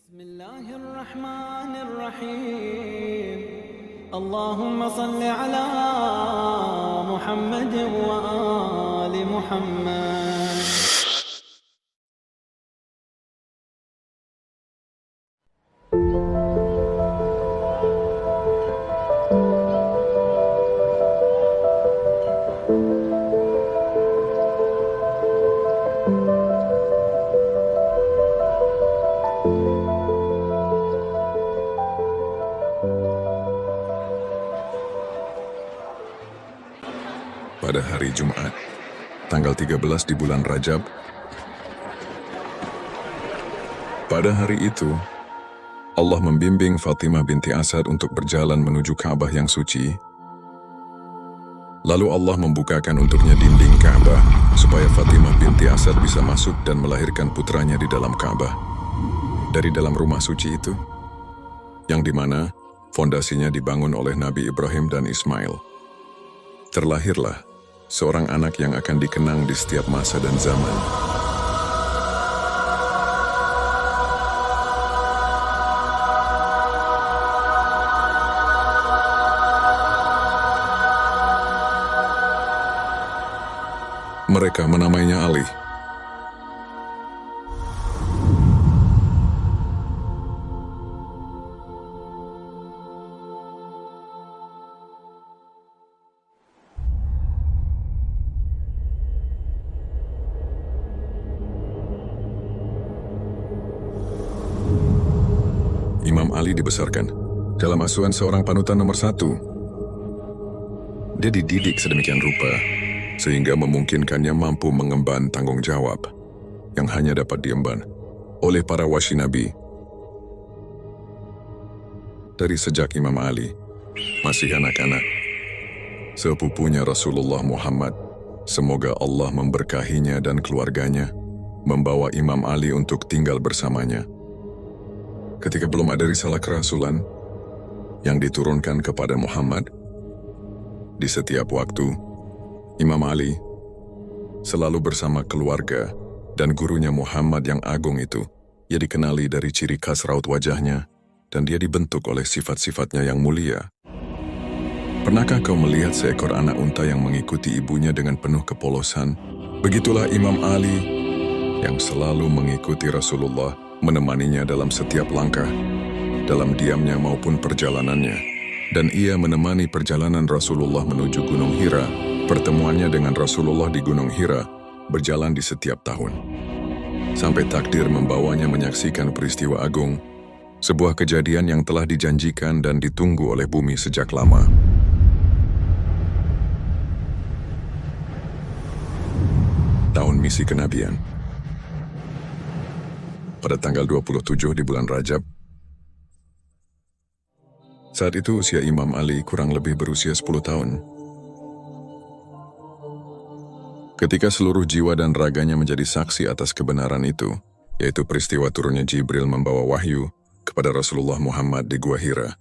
بسم الله الرحمن الرحيم اللهم صل على محمد وآل محمد. Pada hari Jumat, tanggal 13 di bulan Rajab. Pada hari itu, Allah membimbing Fatimah binti Asad untuk berjalan menuju Ka'bah yang suci. Lalu Allah membukakan untuknya dinding Ka'bah supaya Fatimah binti Asad bisa masuk dan melahirkan putranya di dalam Ka'bah. Dari dalam rumah suci itu, yang dimana fondasinya dibangun oleh Nabi Ibrahim dan Ismail. Terlahirlah seorang anak yang akan dikenang di setiap masa dan zaman. Mereka menamainya Ali. Imam Ali dibesarkan dalam asuhan seorang panutan nomor 1. Dia dididik sedemikian rupa, sehingga memungkinkannya mampu mengemban tanggung jawab yang hanya dapat diemban oleh para wasi Nabi. Dari sejak Imam Ali masih anak-anak, sepupunya Rasulullah Muhammad, semoga Allah memberkahinya dan keluarganya, membawa Imam Ali untuk tinggal bersamanya. Ketika belum ada risalah kerasulan yang diturunkan kepada Muhammad, di setiap waktu, Imam Ali selalu bersama keluarga dan gurunya Muhammad yang agung itu. Ia dikenali dari ciri khas raut wajahnya, dan dia dibentuk oleh sifat-sifatnya yang mulia. Pernahkah kau melihat seekor anak unta yang mengikuti ibunya dengan penuh kepolosan? Begitulah Imam Ali yang selalu mengikuti Rasulullah, menemaninya dalam setiap langkah, dalam diamnya maupun perjalanannya. Dan ia menemani perjalanan Rasulullah menuju Gunung Hira. Pertemuannya dengan Rasulullah di Gunung Hira berjalan di setiap tahun, sampai takdir membawanya menyaksikan peristiwa agung, sebuah kejadian yang telah dijanjikan dan ditunggu oleh bumi sejak lama. Tahun misi kenabian. Pada tanggal 27 di bulan Rajab. Saat itu usia Imam Ali kurang lebih berusia 10 tahun. Ketika seluruh jiwa dan raganya menjadi saksi atas kebenaran itu, yaitu peristiwa turunnya Jibril membawa wahyu kepada Rasulullah Muhammad di Gua Hira.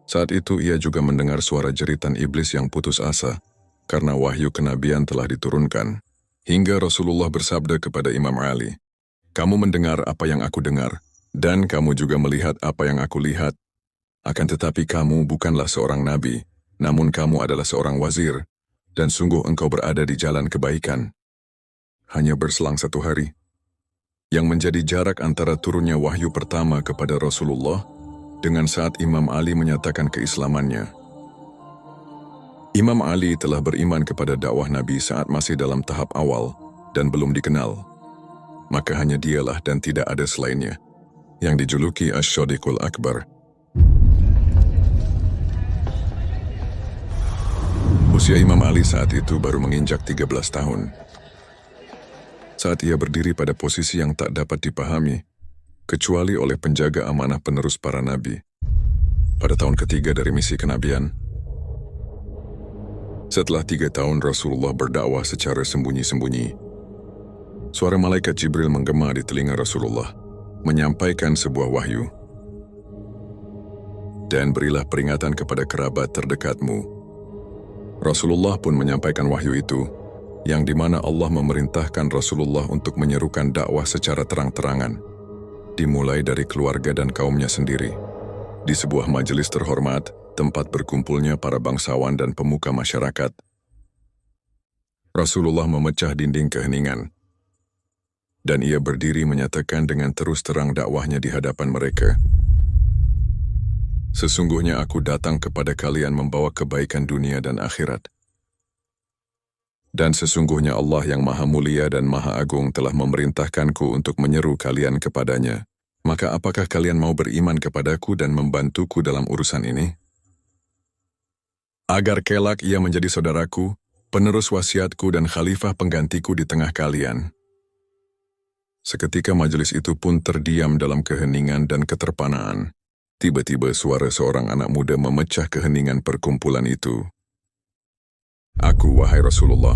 Saat itu ia juga mendengar suara jeritan iblis yang putus asa, karena wahyu kenabian telah diturunkan, hingga Rasulullah bersabda kepada Imam Ali, "Kamu mendengar apa yang aku dengar, dan kamu juga melihat apa yang aku lihat. Akan tetapi kamu bukanlah seorang nabi, namun kamu adalah seorang wazir, dan sungguh engkau berada di jalan kebaikan." Hanya berselang 1 hari, yang menjadi jarak antara turunnya wahyu pertama kepada Rasulullah dengan saat Imam Ali menyatakan keislamannya. Imam Ali telah beriman kepada dakwah Nabi saat masih dalam tahap awal dan belum dikenal. Maka hanya dialah dan tidak ada selainnya yang dijuluki Asy-Syadiqul Akbar. Usia Imam Ali saat itu baru menginjak 13 tahun. Saat ia berdiri pada posisi yang tak dapat dipahami, kecuali oleh penjaga amanah penerus para nabi. Pada tahun ketiga dari misi kenabian, setelah 3 tahun Rasulullah berdakwah secara sembunyi-sembunyi, suara malaikat Jibril menggema di telinga Rasulullah, menyampaikan sebuah wahyu. "Dan berilah peringatan kepada kerabat terdekatmu." Rasulullah pun menyampaikan wahyu itu, yang dimana Allah memerintahkan Rasulullah untuk menyerukan dakwah secara terang-terangan. dimulai dari keluarga dan kaumnya sendiri. Di sebuah majelis terhormat, tempat berkumpulnya para bangsawan dan pemuka masyarakat, Rasulullah memecah dinding keheningan, dan ia berdiri menyatakan dengan terus terang dakwahnya di hadapan mereka. Sesungguhnya aku datang kepada kalian membawa kebaikan dunia dan akhirat. Dan sesungguhnya Allah yang Maha Mulia dan Maha Agung telah memerintahkanku untuk menyeru kalian kepadanya. Maka apakah kalian mau beriman kepadaku dan membantuku dalam urusan ini? Agar kelak ia menjadi saudaraku, penerus wasiatku dan khalifah penggantiku di tengah kalian. Seketika majelis itu pun terdiam dalam keheningan dan keterpanaan. Tiba-tiba suara seorang anak muda memecah keheningan perkumpulan itu. Aku, wahai Rasulullah,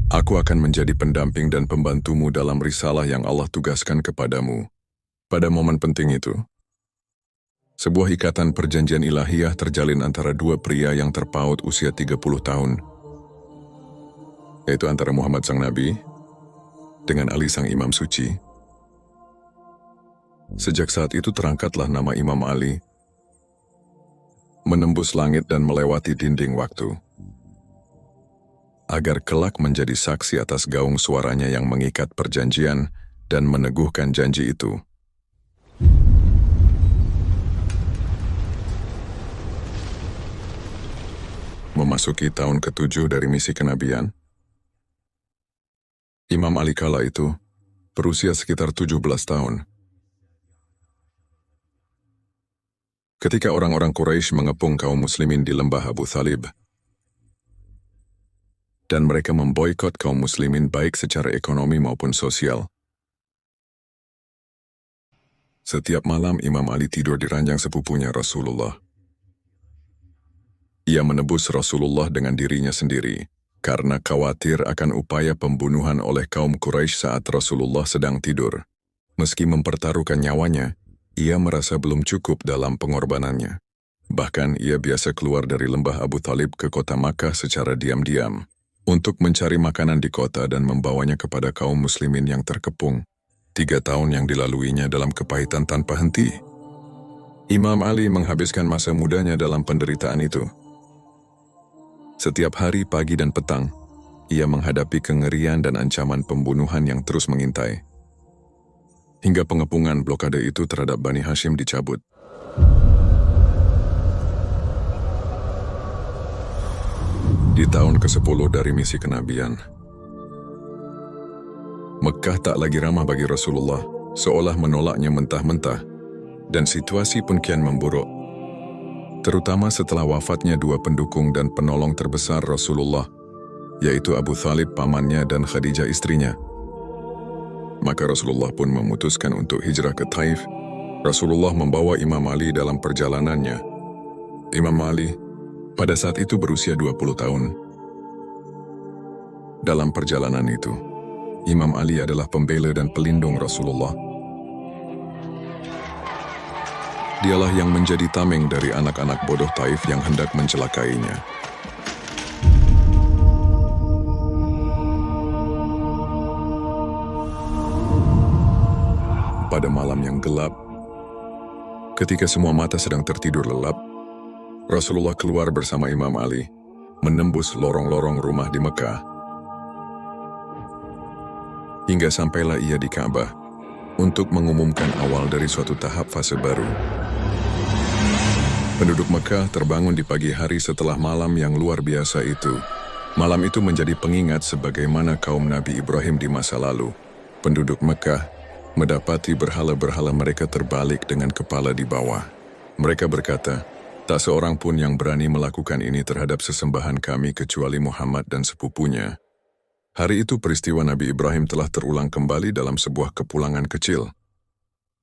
aku akan menjadi pendamping dan pembantumu dalam risalah yang Allah tugaskan kepadamu. Pada momen penting itu, sebuah ikatan perjanjian ilahiyah terjalin antara dua pria yang terpaut usia 30 tahun, yaitu antara Muhammad sang Nabi dengan Ali sang Imam Suci. Sejak saat itu terangkatlah nama Imam Ali, menembus langit dan melewati dinding waktu, agar kelak menjadi saksi atas gaung suaranya yang mengikat perjanjian dan meneguhkan janji itu. Memasuki tahun ke-7 dari misi kenabian, Imam Ali kala itu berusia sekitar 17 tahun. Ketika orang-orang Quraisy mengepung kaum muslimin di lembah Abu Thalib, dan mereka memboikot kaum muslimin baik secara ekonomi maupun sosial. Setiap malam Imam Ali tidur di ranjang sepupunya Rasulullah. Ia menebus Rasulullah dengan dirinya sendiri, karena khawatir akan upaya pembunuhan oleh kaum Quraisy saat Rasulullah sedang tidur. Meski mempertaruhkan nyawanya, ia merasa belum cukup dalam pengorbanannya. Bahkan ia biasa keluar dari lembah Abu Thalib ke kota Makkah secara diam-diam, untuk mencari makanan di kota dan membawanya kepada kaum muslimin yang terkepung. 3 tahun yang dilaluinya dalam kepahitan tanpa henti. Imam Ali menghabiskan masa mudanya dalam penderitaan itu. Setiap hari pagi dan petang, ia menghadapi kengerian dan ancaman pembunuhan yang terus mengintai. Hingga pengepungan blokade itu terhadap Bani Hashim dicabut. Di tahun ke-10 dari misi kenabian, Mekkah tak lagi ramah bagi Rasulullah, seolah menolaknya mentah-mentah, dan situasi pun kian memburuk. Terutama setelah wafatnya 2 pendukung dan penolong terbesar Rasulullah, yaitu Abu Thalib pamannya dan Khadijah istrinya. Maka Rasulullah pun memutuskan untuk hijrah ke Taif. Rasulullah membawa Imam Ali dalam perjalanannya. Imam Ali pada saat itu berusia 20 tahun. Dalam perjalanan itu, Imam Ali adalah pembela dan pelindung Rasulullah. Dialah yang menjadi tameng dari anak-anak bodoh Taif yang hendak mencelakainya. Pada malam yang gelap, ketika semua mata sedang tertidur lelap, Rasulullah keluar bersama Imam Ali, menembus lorong-lorong rumah di Mekah. Hingga sampailah ia di Ka'bah, untuk mengumumkan awal dari suatu tahap fase baru. Penduduk Mekah terbangun di pagi hari setelah malam yang luar biasa itu. Malam itu menjadi pengingat sebagaimana kaum Nabi Ibrahim di masa lalu. Penduduk Mekah mendapati berhala-berhala mereka terbalik dengan kepala di bawah. Mereka berkata, tak seorang pun yang berani melakukan ini terhadap sesembahan kami kecuali Muhammad dan sepupunya. Hari itu peristiwa Nabi Ibrahim telah terulang kembali dalam sebuah kepulangan kecil.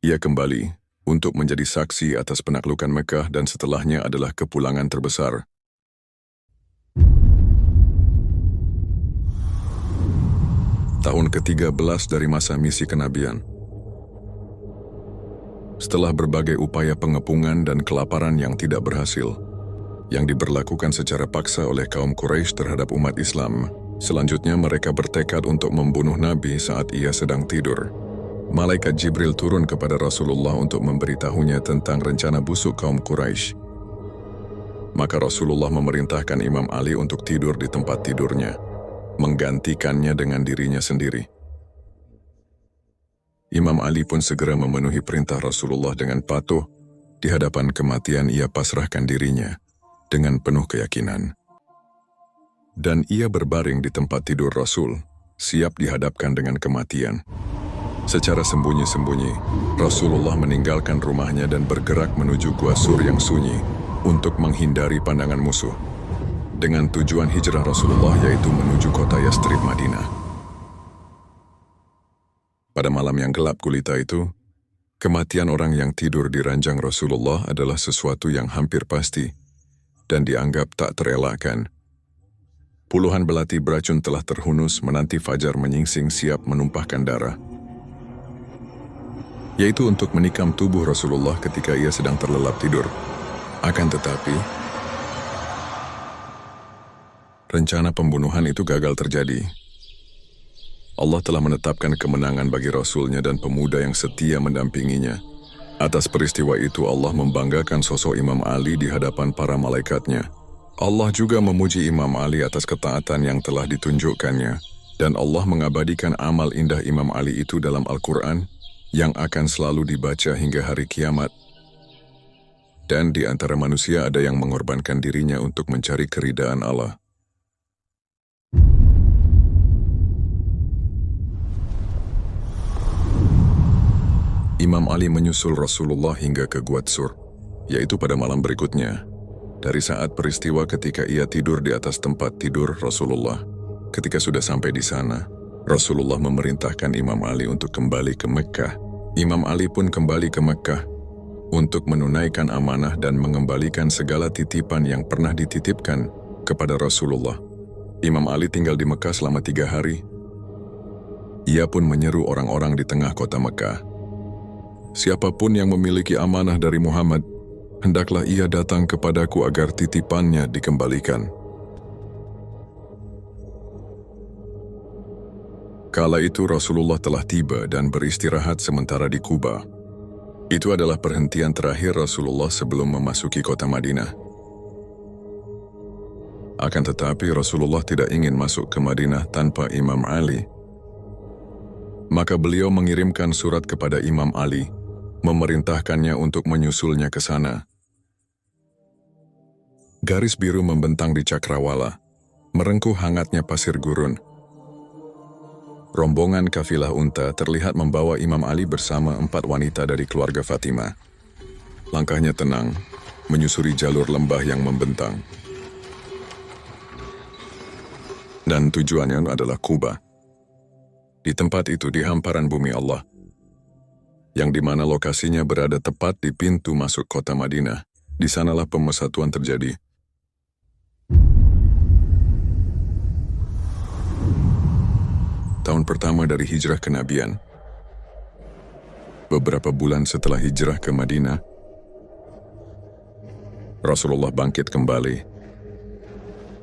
Ia kembali untuk menjadi saksi atas penaklukan Mekah dan setelahnya adalah kepulangan terbesar. Tahun ke-13 dari masa misi kenabian. Setelah berbagai upaya pengepungan dan kelaparan yang tidak berhasil, yang diberlakukan secara paksa oleh kaum Quraisy terhadap umat Islam, selanjutnya mereka bertekad untuk membunuh Nabi saat ia sedang tidur. malaikat Jibril turun kepada Rasulullah untuk memberitahunya tentang rencana busuk kaum Quraisy. Maka Rasulullah memerintahkan Imam Ali untuk tidur di tempat tidurnya, menggantikannya dengan dirinya sendiri. Imam Ali pun segera memenuhi perintah Rasulullah dengan patuh. Di hadapan kematian ia pasrahkan dirinya dengan penuh keyakinan. Dan ia berbaring di tempat tidur Rasul, siap dihadapkan dengan kematian. Secara sembunyi-sembunyi, Rasulullah meninggalkan rumahnya dan bergerak menuju Gua Sur yang sunyi untuk menghindari pandangan musuh. Dengan tujuan hijrah Rasulullah yaitu menuju kota Yastrib Madinah. Pada malam yang gelap gulita itu, kematian orang yang tidur di ranjang Rasulullah adalah sesuatu yang hampir pasti dan dianggap tak terelakkan. Puluhan belati beracun telah terhunus menanti fajar menyingsing siap menumpahkan darah, yaitu untuk menikam tubuh Rasulullah ketika ia sedang terlelap tidur. Akan tetapi, rencana pembunuhan itu gagal terjadi. Allah telah menetapkan kemenangan bagi Rasulnya dan pemuda yang setia mendampinginya. Atas peristiwa itu Allah membanggakan sosok Imam Ali di hadapan para malaikatnya. Allah juga memuji Imam Ali atas ketaatan yang telah ditunjukkannya. Dan Allah mengabadikan amal indah Imam Ali itu dalam Al-Quran yang akan selalu dibaca hingga hari kiamat. Dan di antara manusia ada yang mengorbankan dirinya untuk mencari keridaan Allah. Imam Ali menyusul Rasulullah hingga ke Gua Sur, yaitu pada malam berikutnya. Dari saat peristiwa ketika ia tidur di atas tempat tidur Rasulullah. Ketika sudah sampai di sana, Rasulullah memerintahkan Imam Ali untuk kembali ke Mekkah. Imam Ali pun kembali ke Mekkah untuk menunaikan amanah dan mengembalikan segala titipan yang pernah dititipkan kepada Rasulullah. Imam Ali tinggal di Mekkah selama 3 hari. Ia pun menyeru orang-orang di tengah kota Mekkah. Siapapun yang memiliki amanah dari Muhammad, hendaklah ia datang kepadaku agar titipannya dikembalikan. Kala itu Rasulullah telah tiba dan beristirahat sementara di Quba. Itu adalah perhentian terakhir Rasulullah sebelum memasuki kota Madinah. Akan tetapi Rasulullah tidak ingin masuk ke Madinah tanpa Imam Ali. Maka beliau mengirimkan surat kepada Imam Ali, memerintahkannya untuk menyusulnya ke sana. Garis biru membentang di cakrawala, merengkuh hangatnya pasir gurun. Rombongan kafilah unta terlihat membawa Imam Ali bersama 4 wanita dari keluarga Fatimah. Langkahnya tenang, menyusuri jalur lembah yang membentang. Dan tujuannya adalah Quba. Di tempat itu di hamparan bumi Allah, yang dimana lokasinya berada tepat di pintu masuk kota Madinah. Di sanalah pemersatuan terjadi. Tahun pertama dari hijrah kenabian. Beberapa bulan setelah hijrah ke Madinah, Rasulullah bangkit kembali.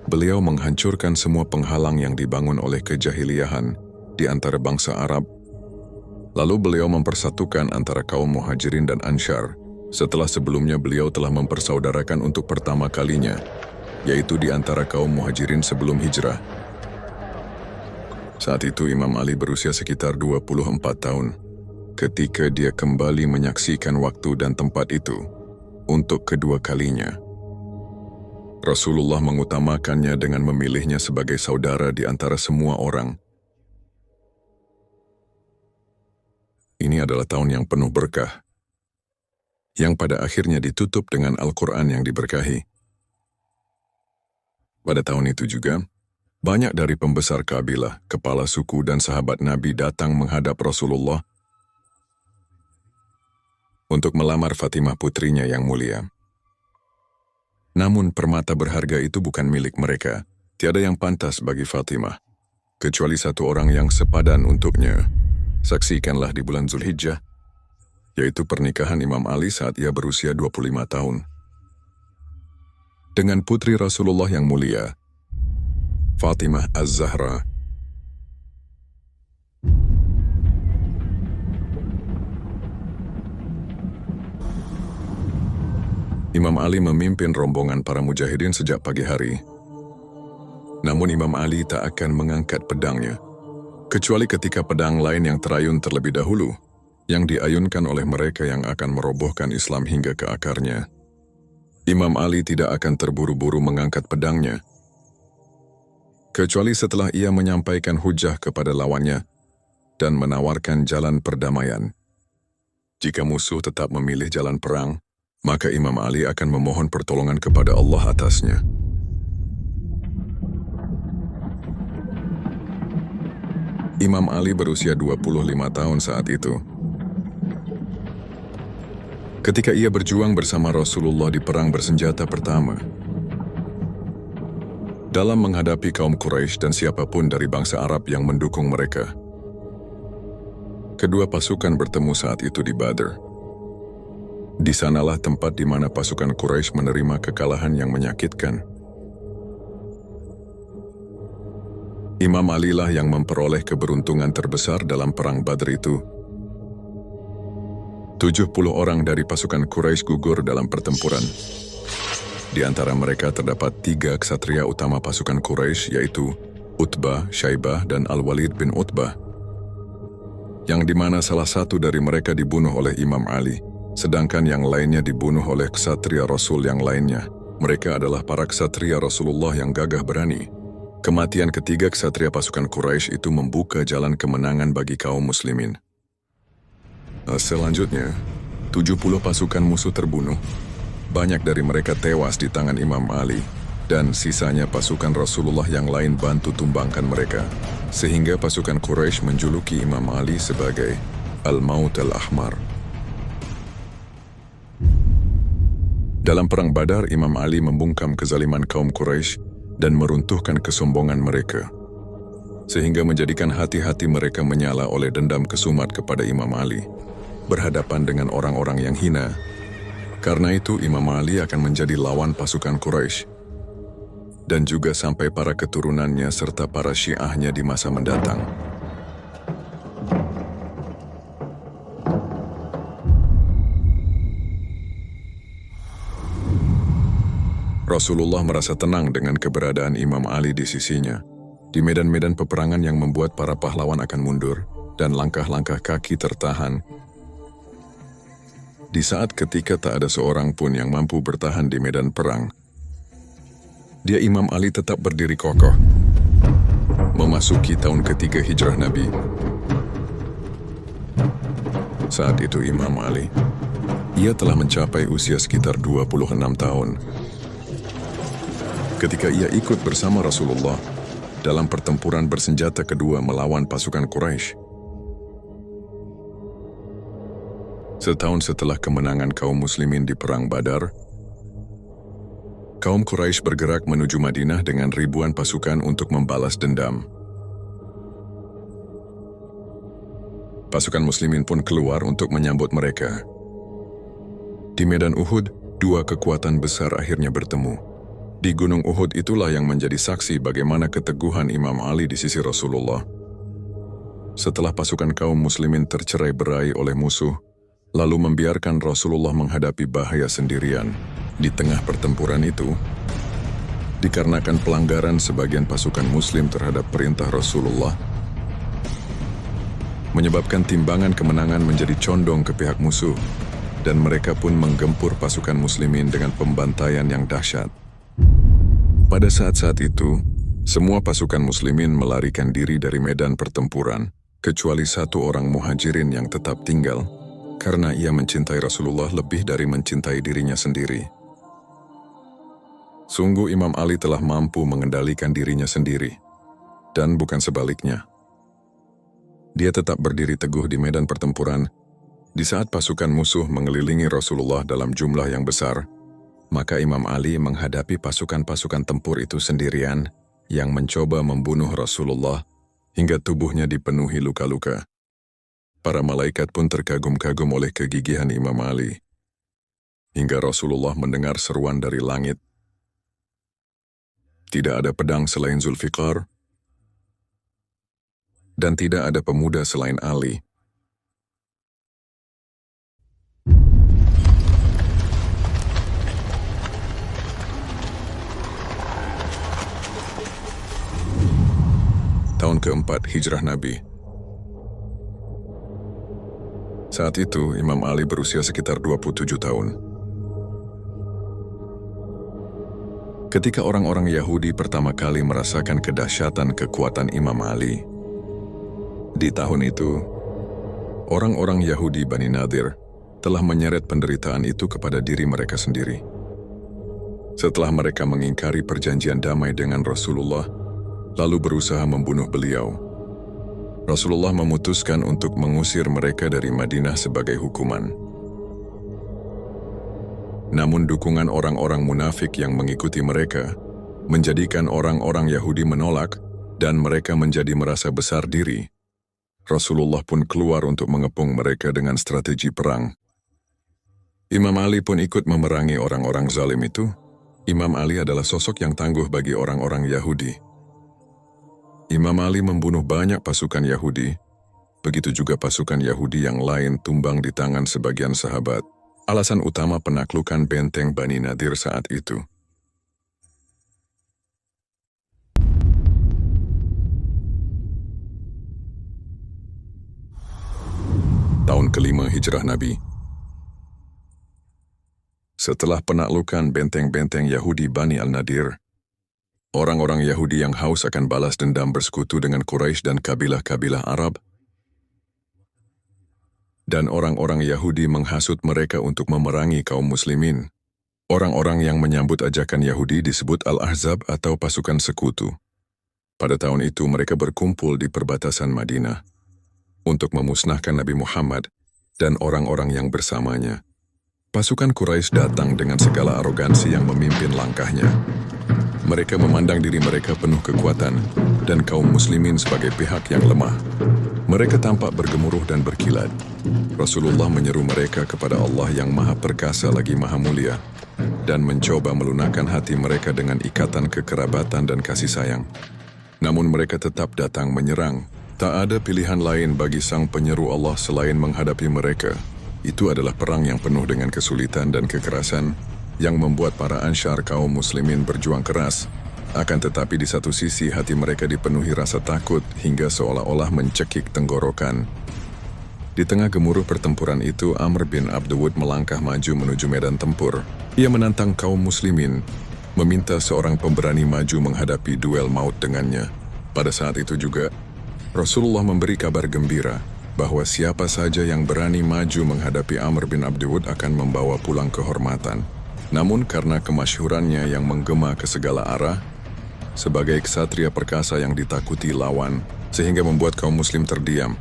Beliau menghancurkan semua penghalang yang dibangun oleh kejahiliahan di antara bangsa Arab. Lalu beliau mempersatukan antara kaum Muhajirin dan Ansyar, setelah sebelumnya beliau telah mempersaudarakan untuk pertama kalinya, yaitu di antara kaum Muhajirin sebelum hijrah. Saat itu Imam Ali berusia sekitar 24 tahun, ketika dia kembali menyaksikan waktu dan tempat itu untuk kedua kalinya. Rasulullah mengutamakannya dengan memilihnya sebagai saudara di antara semua orang. Ini adalah tahun yang penuh berkah, yang pada akhirnya ditutup dengan Al-Quran yang diberkahi. Pada tahun itu juga, banyak dari pembesar kabilah, kepala suku dan sahabat Nabi datang menghadap Rasulullah untuk melamar Fatimah putrinya yang mulia. Namun permata berharga itu bukan milik mereka. Tiada yang pantas bagi Fatimah, kecuali satu orang yang sepadan untuknya. Saksikanlah di bulan Zulhijjah, yaitu pernikahan Imam Ali saat ia berusia 25 tahun. Dengan putri Rasulullah yang mulia, Fatimah Az-Zahra. Imam Ali memimpin rombongan para mujahidin sejak pagi hari. Namun Imam Ali tak akan mengangkat pedangnya, kecuali ketika pedang lain yang terayun terlebih dahulu, yang diayunkan oleh mereka yang akan merobohkan Islam hingga ke akarnya. Imam Ali tidak akan terburu-buru mengangkat pedangnya, kecuali setelah ia menyampaikan hujah kepada lawannya dan menawarkan jalan perdamaian. Jika musuh tetap memilih jalan perang, maka Imam Ali akan memohon pertolongan kepada Allah atasnya. Imam Ali berusia 25 tahun saat itu. Ketika ia berjuang bersama Rasulullah di perang bersenjata pertama, dalam menghadapi kaum Quraisy dan siapapun dari bangsa Arab yang mendukung mereka. Kedua pasukan bertemu saat itu di Badr. Di sanalah tempat di mana pasukan Quraisy menerima kekalahan yang menyakitkan. Imam Ali lah yang memperoleh keberuntungan terbesar dalam perang Badr itu. 70 orang dari pasukan Quraisy gugur dalam pertempuran. Di antara mereka terdapat 3 ksatria utama pasukan Quraisy, yaitu Utbah, Syaibah, dan Al-Walid bin Utbah, yang dimana salah satu dari mereka dibunuh oleh Imam Ali, sedangkan yang lainnya dibunuh oleh ksatria Rasul yang lainnya. Mereka adalah para ksatria Rasulullah yang gagah berani. Kematian ketiga ksatria pasukan Quraisy itu membuka jalan kemenangan bagi kaum muslimin. Selanjutnya, 70 pasukan musuh terbunuh. Banyak dari mereka tewas di tangan Imam Ali, dan sisanya pasukan Rasulullah yang lain bantu tumbangkan mereka, sehingga pasukan Quraisy menjuluki Imam Ali sebagai Al-Maut Al-Ahmar. Dalam perang Badar, Imam Ali membungkam kezaliman kaum Quraisy dan meruntuhkan kesombongan mereka, sehingga menjadikan hati-hati mereka menyala oleh dendam kesumat kepada Imam Ali, berhadapan dengan orang-orang yang hina. Karena itu Imam Ali akan menjadi lawan pasukan Quraisy, dan juga sampai para keturunannya serta para syiahnya di masa mendatang. Rasulullah merasa tenang dengan keberadaan Imam Ali di sisinya. Di medan-medan peperangan yang membuat para pahlawan akan mundur, dan langkah-langkah kaki tertahan. Di saat ketika tak ada seorang pun yang mampu bertahan di medan perang, dia Imam Ali tetap berdiri kokoh. Memasuki tahun ketiga hijrah Nabi. Saat itu Imam Ali, ia telah mencapai usia sekitar 26 tahun. Ketika ia ikut bersama Rasulullah dalam pertempuran bersenjata kedua melawan pasukan Quraisy. Setahun setelah kemenangan kaum muslimin di Perang Badar, kaum Quraisy bergerak menuju Madinah dengan ribuan pasukan untuk membalas dendam. Pasukan muslimin pun keluar untuk menyambut mereka. Di medan Uhud, dua kekuatan besar akhirnya bertemu. Di Gunung Uhud itulah yang menjadi saksi bagaimana keteguhan Imam Ali di sisi Rasulullah. Setelah pasukan kaum muslimin tercerai-berai oleh musuh, lalu membiarkan Rasulullah menghadapi bahaya sendirian di tengah pertempuran itu, dikarenakan pelanggaran sebagian pasukan muslim terhadap perintah Rasulullah, menyebabkan timbangan kemenangan menjadi condong ke pihak musuh, dan mereka pun menggempur pasukan muslimin dengan pembantaian yang dahsyat. Pada saat-saat itu, semua pasukan muslimin melarikan diri dari medan pertempuran, kecuali satu orang muhajirin yang tetap tinggal, karena ia mencintai Rasulullah lebih dari mencintai dirinya sendiri. Sungguh Imam Ali telah mampu mengendalikan dirinya sendiri, dan bukan sebaliknya. Dia tetap berdiri teguh di medan pertempuran. Di saat pasukan musuh mengelilingi Rasulullah dalam jumlah yang besar, maka Imam Ali menghadapi pasukan-pasukan tempur itu sendirian yang mencoba membunuh Rasulullah hingga tubuhnya dipenuhi luka-luka. Para malaikat pun terkagum-kagum oleh kegigihan Imam Ali. Hingga Rasulullah mendengar seruan dari langit. Tidak ada pedang selain Zulfiqar, dan tidak ada pemuda selain Ali. keempat Hijrah Nabi. Saat itu, Imam Ali berusia sekitar 27 tahun. Ketika orang-orang Yahudi pertama kali merasakan kedahsyatan kekuatan Imam Ali, di tahun itu, orang-orang Yahudi Bani Nadir telah menyeret penderitaan itu kepada diri mereka sendiri. Setelah mereka mengingkari perjanjian damai dengan Rasulullah, lalu berusaha membunuh beliau, Rasulullah memutuskan untuk mengusir mereka dari Madinah sebagai hukuman. Namun dukungan orang-orang munafik yang mengikuti mereka menjadikan orang-orang Yahudi menolak dan mereka menjadi merasa besar diri. Rasulullah pun keluar untuk mengepung mereka dengan strategi perang. Imam Ali pun ikut memerangi orang-orang zalim itu. Imam Ali adalah sosok yang tangguh bagi orang-orang Yahudi. Imam Ali membunuh banyak pasukan Yahudi, begitu juga pasukan Yahudi yang lain tumbang di tangan sebagian sahabat. Alasan utama penaklukan benteng Bani Nadir saat itu. Tahun kelima Hijrah Nabi. Setelah penaklukan benteng-benteng Yahudi Bani Al-Nadir, orang-orang Yahudi yang haus akan balas dendam bersekutu dengan Quraisy dan kabilah-kabilah Arab, dan orang-orang Yahudi menghasut mereka untuk memerangi kaum muslimin. Orang-orang yang menyambut ajakan Yahudi disebut Al-Ahzab atau pasukan sekutu. Pada tahun itu mereka berkumpul di perbatasan Madinah untuk memusnahkan Nabi Muhammad dan orang-orang yang bersamanya. Pasukan Quraisy datang dengan segala arogansi yang memimpin langkahnya. Mereka memandang diri mereka penuh kekuatan dan kaum muslimin sebagai pihak yang lemah. Mereka tampak bergemuruh dan berkilat. Rasulullah menyeru mereka kepada Allah yang Maha Perkasa lagi Maha Mulia dan mencoba melunakkan hati mereka dengan ikatan kekerabatan dan kasih sayang. Namun mereka tetap datang menyerang. Tak ada pilihan lain bagi sang penyeru Allah selain menghadapi mereka. Itu adalah perang yang penuh dengan kesulitan dan kekerasan yang membuat para ansyar kaum muslimin berjuang keras. Akan tetapi di satu sisi hati mereka dipenuhi rasa takut hingga seolah-olah mencekik tenggorokan. Di tengah gemuruh pertempuran itu, Amr bin Abdwud melangkah maju menuju medan tempur. Ia menantang kaum muslimin, meminta seorang pemberani maju menghadapi duel maut dengannya. Pada saat itu juga, Rasulullah memberi kabar gembira bahwa siapa saja yang berani maju menghadapi Amr bin Abdwud akan membawa pulang kehormatan. Namun karena kemasyhurannya yang menggema ke segala arah, sebagai ksatria perkasa yang ditakuti lawan, sehingga membuat kaum muslim terdiam,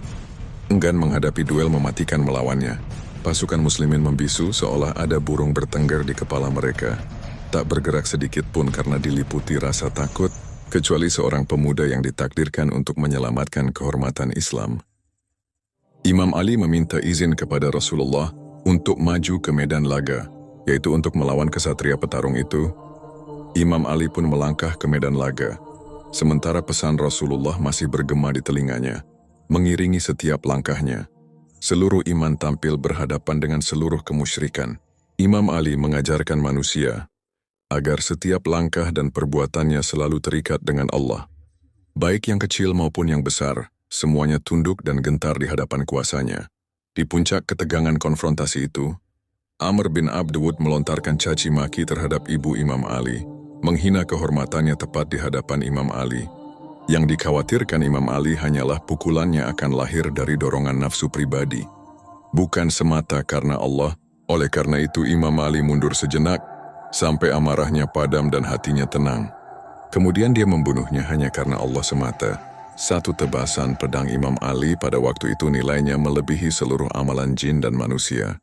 enggan menghadapi duel mematikan melawannya. Pasukan muslimin membisu seolah ada burung bertengger di kepala mereka. Tak bergerak sedikit pun karena diliputi rasa takut, kecuali seorang pemuda yang ditakdirkan untuk menyelamatkan kehormatan Islam. Imam Ali meminta izin kepada Rasulullah untuk maju ke medan laga, yaitu untuk melawan ksatria petarung itu. Imam Ali pun melangkah ke medan laga, sementara pesan Rasulullah masih bergema di telinganya, mengiringi setiap langkahnya. Seluruh iman tampil berhadapan dengan seluruh kemusyrikan. Imam Ali mengajarkan manusia agar setiap langkah dan perbuatannya selalu terikat dengan Allah. Baik yang kecil maupun yang besar, semuanya tunduk dan gentar di hadapan kuasanya. Di puncak ketegangan konfrontasi itu, Amr bin Abdwud melontarkan caci maki terhadap ibu Imam Ali, menghina kehormatannya tepat di hadapan Imam Ali. Yang dikhawatirkan Imam Ali hanyalah pukulannya akan lahir dari dorongan nafsu pribadi, bukan semata karena Allah. Oleh karena itu Imam Ali mundur sejenak, sampai amarahnya padam dan hatinya tenang. Kemudian dia membunuhnya hanya karena Allah semata. Satu tebasan pedang Imam Ali pada waktu itu nilainya melebihi seluruh amalan jin dan manusia.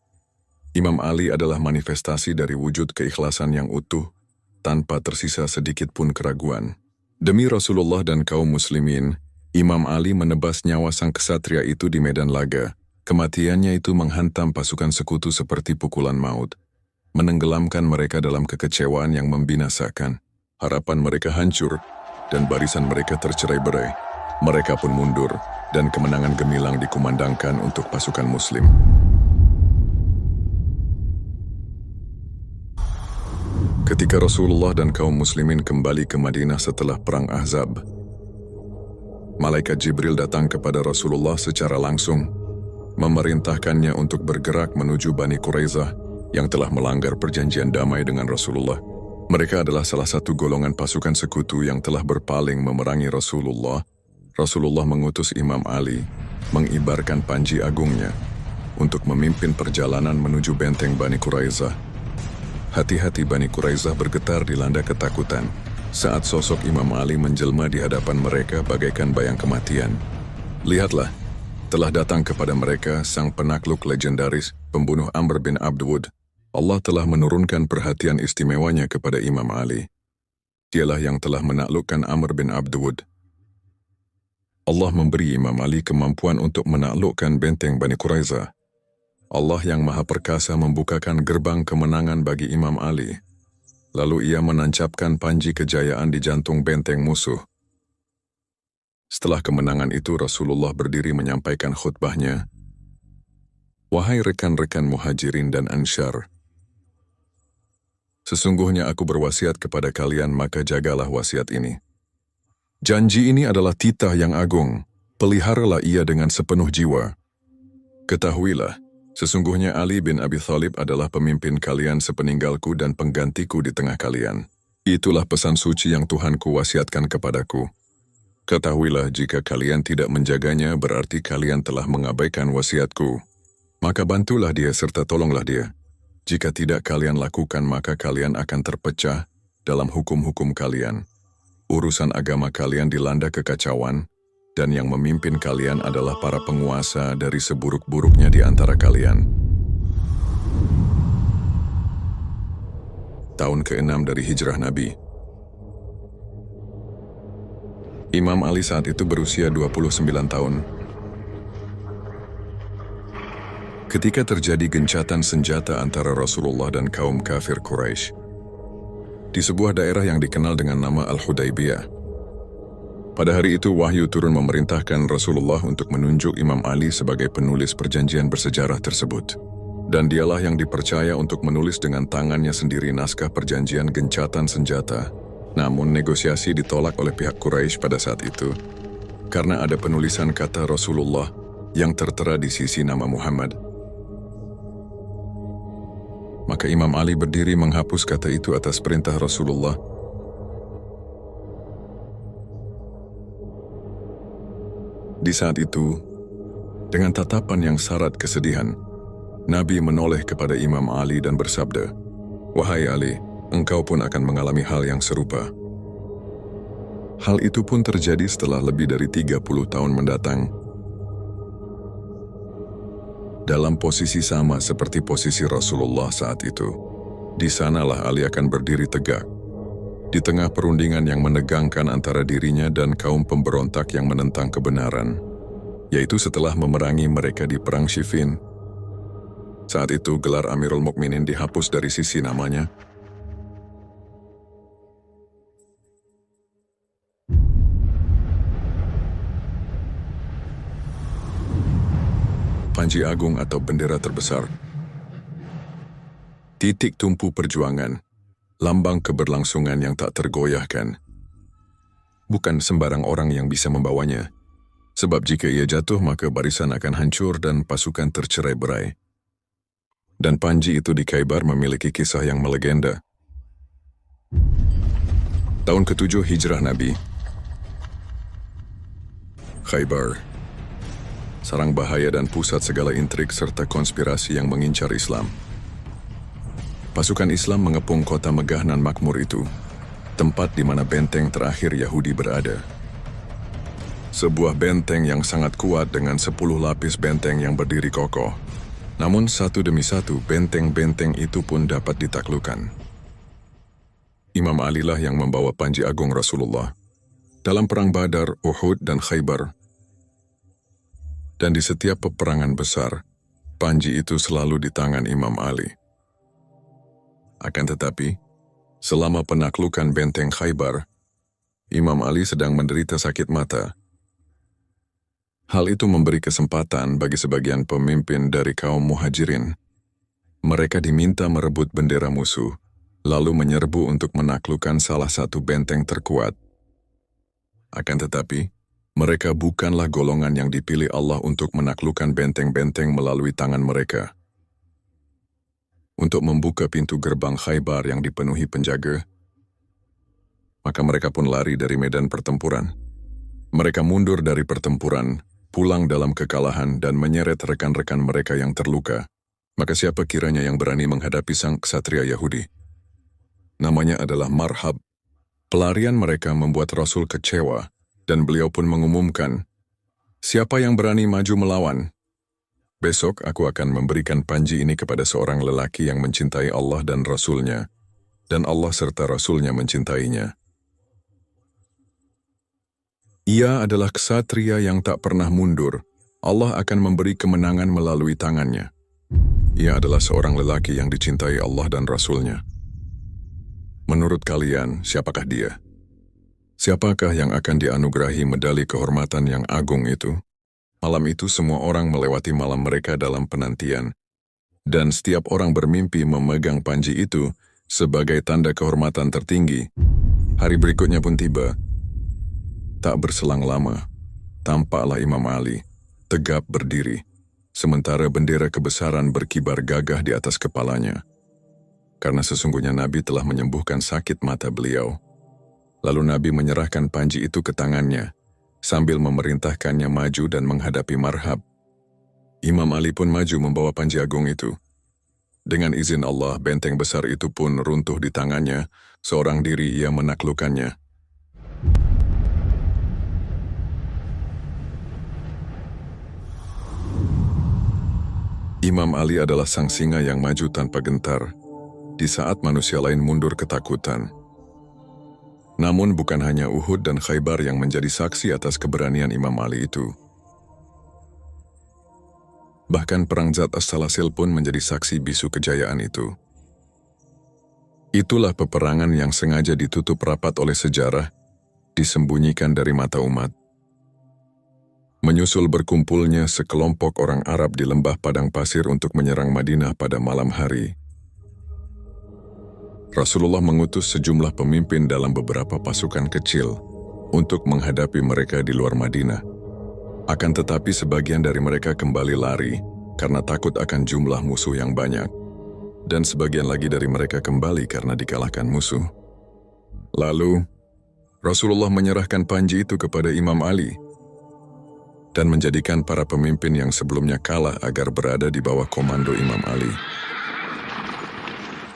Imam Ali adalah manifestasi dari wujud keikhlasan yang utuh, tanpa tersisa sedikit pun keraguan. Demi Rasulullah dan kaum muslimin, Imam Ali menebas nyawa sang ksatria itu di medan laga. Kematiannya itu menghantam pasukan sekutu seperti pukulan maut, menenggelamkan mereka dalam kekecewaan yang membinasakan. Harapan mereka hancur, dan barisan mereka tercerai-berai. Mereka pun mundur, dan kemenangan gemilang dikumandangkan untuk pasukan muslim. Ketika Rasulullah dan kaum muslimin kembali ke Madinah setelah perang Ahzab, malaikat Jibril datang kepada Rasulullah secara langsung, memerintahkannya untuk bergerak menuju Bani Quraizah yang telah melanggar perjanjian damai dengan Rasulullah. Mereka adalah salah satu golongan pasukan sekutu yang telah berpaling memerangi Rasulullah. Rasulullah mengutus Imam Ali mengibarkan panji agungnya untuk memimpin perjalanan menuju benteng Bani Quraizah. Hati-hati Bani Quraizah bergetar dilanda ketakutan saat sosok Imam Ali menjelma di hadapan mereka bagaikan bayang kematian. Lihatlah, telah datang kepada mereka sang penakluk legendaris, pembunuh Amr bin Abdwud. Allah telah menurunkan perhatian istimewanya kepada Imam Ali. Dialah yang telah menaklukkan Amr bin Abdwud. Allah memberi Imam Ali kemampuan untuk menaklukkan benteng Bani Quraizah. Allah yang Maha Perkasa membukakan gerbang kemenangan bagi Imam Ali. Lalu ia menancapkan panji kejayaan di jantung benteng musuh. Setelah kemenangan itu, Rasulullah berdiri menyampaikan khutbahnya. Wahai rekan-rekan Muhajirin dan Ansyar, sesungguhnya aku berwasiat kepada kalian, maka jagalah wasiat ini. Janji ini adalah titah yang agung, peliharalah ia dengan sepenuh jiwa. Ketahuilah, sesungguhnya Ali bin Abi Thalib adalah pemimpin kalian sepeninggalku dan penggantiku di tengah kalian. Itulah pesan suci yang Tuhanku wasiatkan kepadaku. Ketahuilah, jika kalian tidak menjaganya, berarti kalian telah mengabaikan wasiatku. Maka bantulah dia serta tolonglah dia. Jika tidak kalian lakukan, maka kalian akan terpecah dalam hukum-hukum kalian. Urusan agama kalian dilanda kekacauan, dan yang memimpin kalian adalah para penguasa dari seburuk-buruknya di antara kalian. Tahun ke-6 dari hijrah Nabi. Imam Ali saat itu berusia 29 tahun. Ketika terjadi gencatan senjata antara Rasulullah dan kaum kafir Quraisy di sebuah daerah yang dikenal dengan nama Al-Hudaybiyah. Pada hari itu wahyu turun memerintahkan Rasulullah untuk menunjuk Imam Ali sebagai penulis perjanjian bersejarah tersebut. Dan dialah yang dipercaya untuk menulis dengan tangannya sendiri naskah perjanjian gencatan senjata. Namun negosiasi ditolak oleh pihak Quraisy pada saat itu karena ada penulisan kata Rasulullah yang tertera di sisi nama Muhammad. Maka Imam Ali berdiri menghapus kata itu atas perintah Rasulullah. Di saat itu, dengan tatapan yang syarat kesedihan, Nabi menoleh kepada Imam Ali dan bersabda, "Wahai Ali, engkau pun akan mengalami hal yang serupa." Hal itu pun terjadi setelah lebih dari 30 tahun mendatang. Dalam posisi sama seperti posisi Rasulullah saat itu, di sanalah Ali akan berdiri tegak, di tengah perundingan yang menegangkan antara dirinya dan kaum pemberontak yang menentang kebenaran, yaitu setelah memerangi mereka di Perang Siffin. Saat itu gelar Amirul Mukminin dihapus dari sisi namanya. Panji agung atau bendera terbesar. Titik tumpu perjuangan, lambang keberlangsungan yang tak tergoyahkan. Bukan sembarang orang yang bisa membawanya, sebab jika ia jatuh maka barisan akan hancur dan pasukan tercerai-berai. Dan panji itu di Khaybar memiliki kisah yang melegenda. Tahun ke-7 hijrah Nabi. Khaybar, sarang bahaya dan pusat segala intrik serta konspirasi yang mengincar Islam. Pasukan Islam mengepung kota megah nan makmur itu, tempat di mana benteng terakhir Yahudi berada. Sebuah benteng yang sangat kuat dengan 10 lapis benteng yang berdiri kokoh. Namun satu demi satu benteng-benteng itu pun dapat ditaklukkan. Imam Ali lah yang membawa panji agung Rasulullah dalam perang Badar, Uhud, dan Khaybar. Dan di setiap peperangan besar, panji itu selalu di tangan Imam Ali. Akan tetapi, selama penaklukan benteng Khaybar, Imam Ali sedang menderita sakit mata. Hal itu memberi kesempatan bagi sebagian pemimpin dari kaum Muhajirin. Mereka diminta merebut bendera musuh, lalu menyerbu untuk menaklukkan salah satu benteng terkuat. Akan tetapi, Mereka bukanlah golongan yang dipilih Allah untuk menaklukkan benteng-benteng melalui tangan mereka. Untuk membuka pintu gerbang Khaybar yang dipenuhi penjaga, maka mereka pun lari dari medan pertempuran. Mereka mundur dari pertempuran, pulang dalam kekalahan dan menyeret rekan-rekan mereka yang terluka. Maka siapa kiranya yang berani menghadapi sang ksatria Yahudi? Namanya adalah Marhab. Pelarian mereka membuat Rasul kecewa, dan beliau pun mengumumkan, "Siapa yang berani maju melawan? Besok aku akan memberikan panji ini kepada seorang lelaki yang mencintai Allah dan Rasul-Nya, dan Allah serta Rasul-Nya mencintainya. Ia adalah ksatria yang tak pernah mundur. Allah akan memberi kemenangan melalui tangannya. Ia adalah seorang lelaki yang dicintai Allah dan Rasul-Nya. Menurut kalian, siapakah dia? Siapakah yang akan dianugerahi medali kehormatan yang agung itu?" Malam itu semua orang melewati malam mereka dalam penantian, dan setiap orang bermimpi memegang panji itu sebagai tanda kehormatan tertinggi. Hari berikutnya pun tiba. Tak berselang lama, tampaklah Imam Ali tegap berdiri, sementara bendera kebesaran berkibar gagah di atas kepalanya. Karena sesungguhnya Nabi telah menyembuhkan sakit mata beliau. Lalu Nabi menyerahkan panji itu ke tangannya, sambil memerintahkannya maju dan menghadapi Marhab. Imam Ali pun maju membawa panji agung itu. Dengan izin Allah, benteng besar itu pun runtuh di tangannya, seorang diri ia menaklukkannya. Imam Ali adalah sang singa yang maju tanpa gentar, di saat manusia lain mundur ketakutan. Namun bukan hanya Uhud dan Khaybar yang menjadi saksi atas keberanian Imam Ali itu. Bahkan Perang Zat As-Salasil pun menjadi saksi bisu kejayaan itu. Itulah peperangan yang sengaja ditutup rapat oleh sejarah, disembunyikan dari mata umat. Menyusul berkumpulnya sekelompok orang Arab di lembah padang pasir untuk menyerang Madinah pada malam hari, Rasulullah mengutus sejumlah pemimpin dalam beberapa pasukan kecil untuk menghadapi mereka di luar Madinah. Akan tetapi sebagian dari mereka kembali lari karena takut akan jumlah musuh yang banyak, dan sebagian lagi dari mereka kembali karena dikalahkan musuh. Lalu, Rasulullah menyerahkan panji itu kepada Imam Ali dan menjadikan para pemimpin yang sebelumnya kalah agar berada di bawah komando Imam Ali.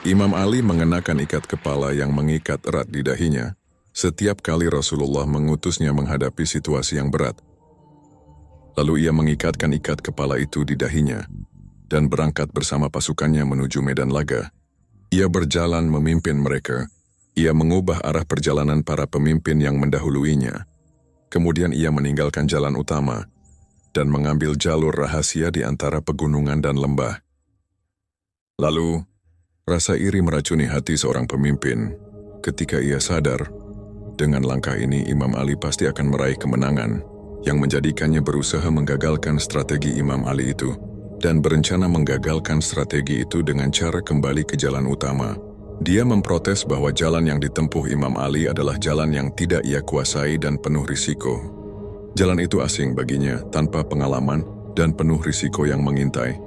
Imam Ali mengenakan ikat kepala yang mengikat erat di dahinya setiap kali Rasulullah mengutusnya menghadapi situasi yang berat. Lalu ia mengikatkan ikat kepala itu di dahinya dan berangkat bersama pasukannya menuju medan laga. Ia berjalan memimpin mereka. Ia mengubah arah perjalanan para pemimpin yang mendahuluinya. Kemudian ia meninggalkan jalan utama dan mengambil jalur rahasia di antara pegunungan dan lembah. Lalu, rasa iri meracuni hati seorang pemimpin ketika ia sadar, dengan langkah ini Imam Ali pasti akan meraih kemenangan, yang menjadikannya berusaha menggagalkan strategi Imam Ali itu, dan berencana menggagalkan strategi itu dengan cara kembali ke jalan utama. Dia memprotes bahwa jalan yang ditempuh Imam Ali adalah jalan yang tidak ia kuasai dan penuh risiko. Jalan itu asing baginya, tanpa pengalaman dan penuh risiko yang mengintai.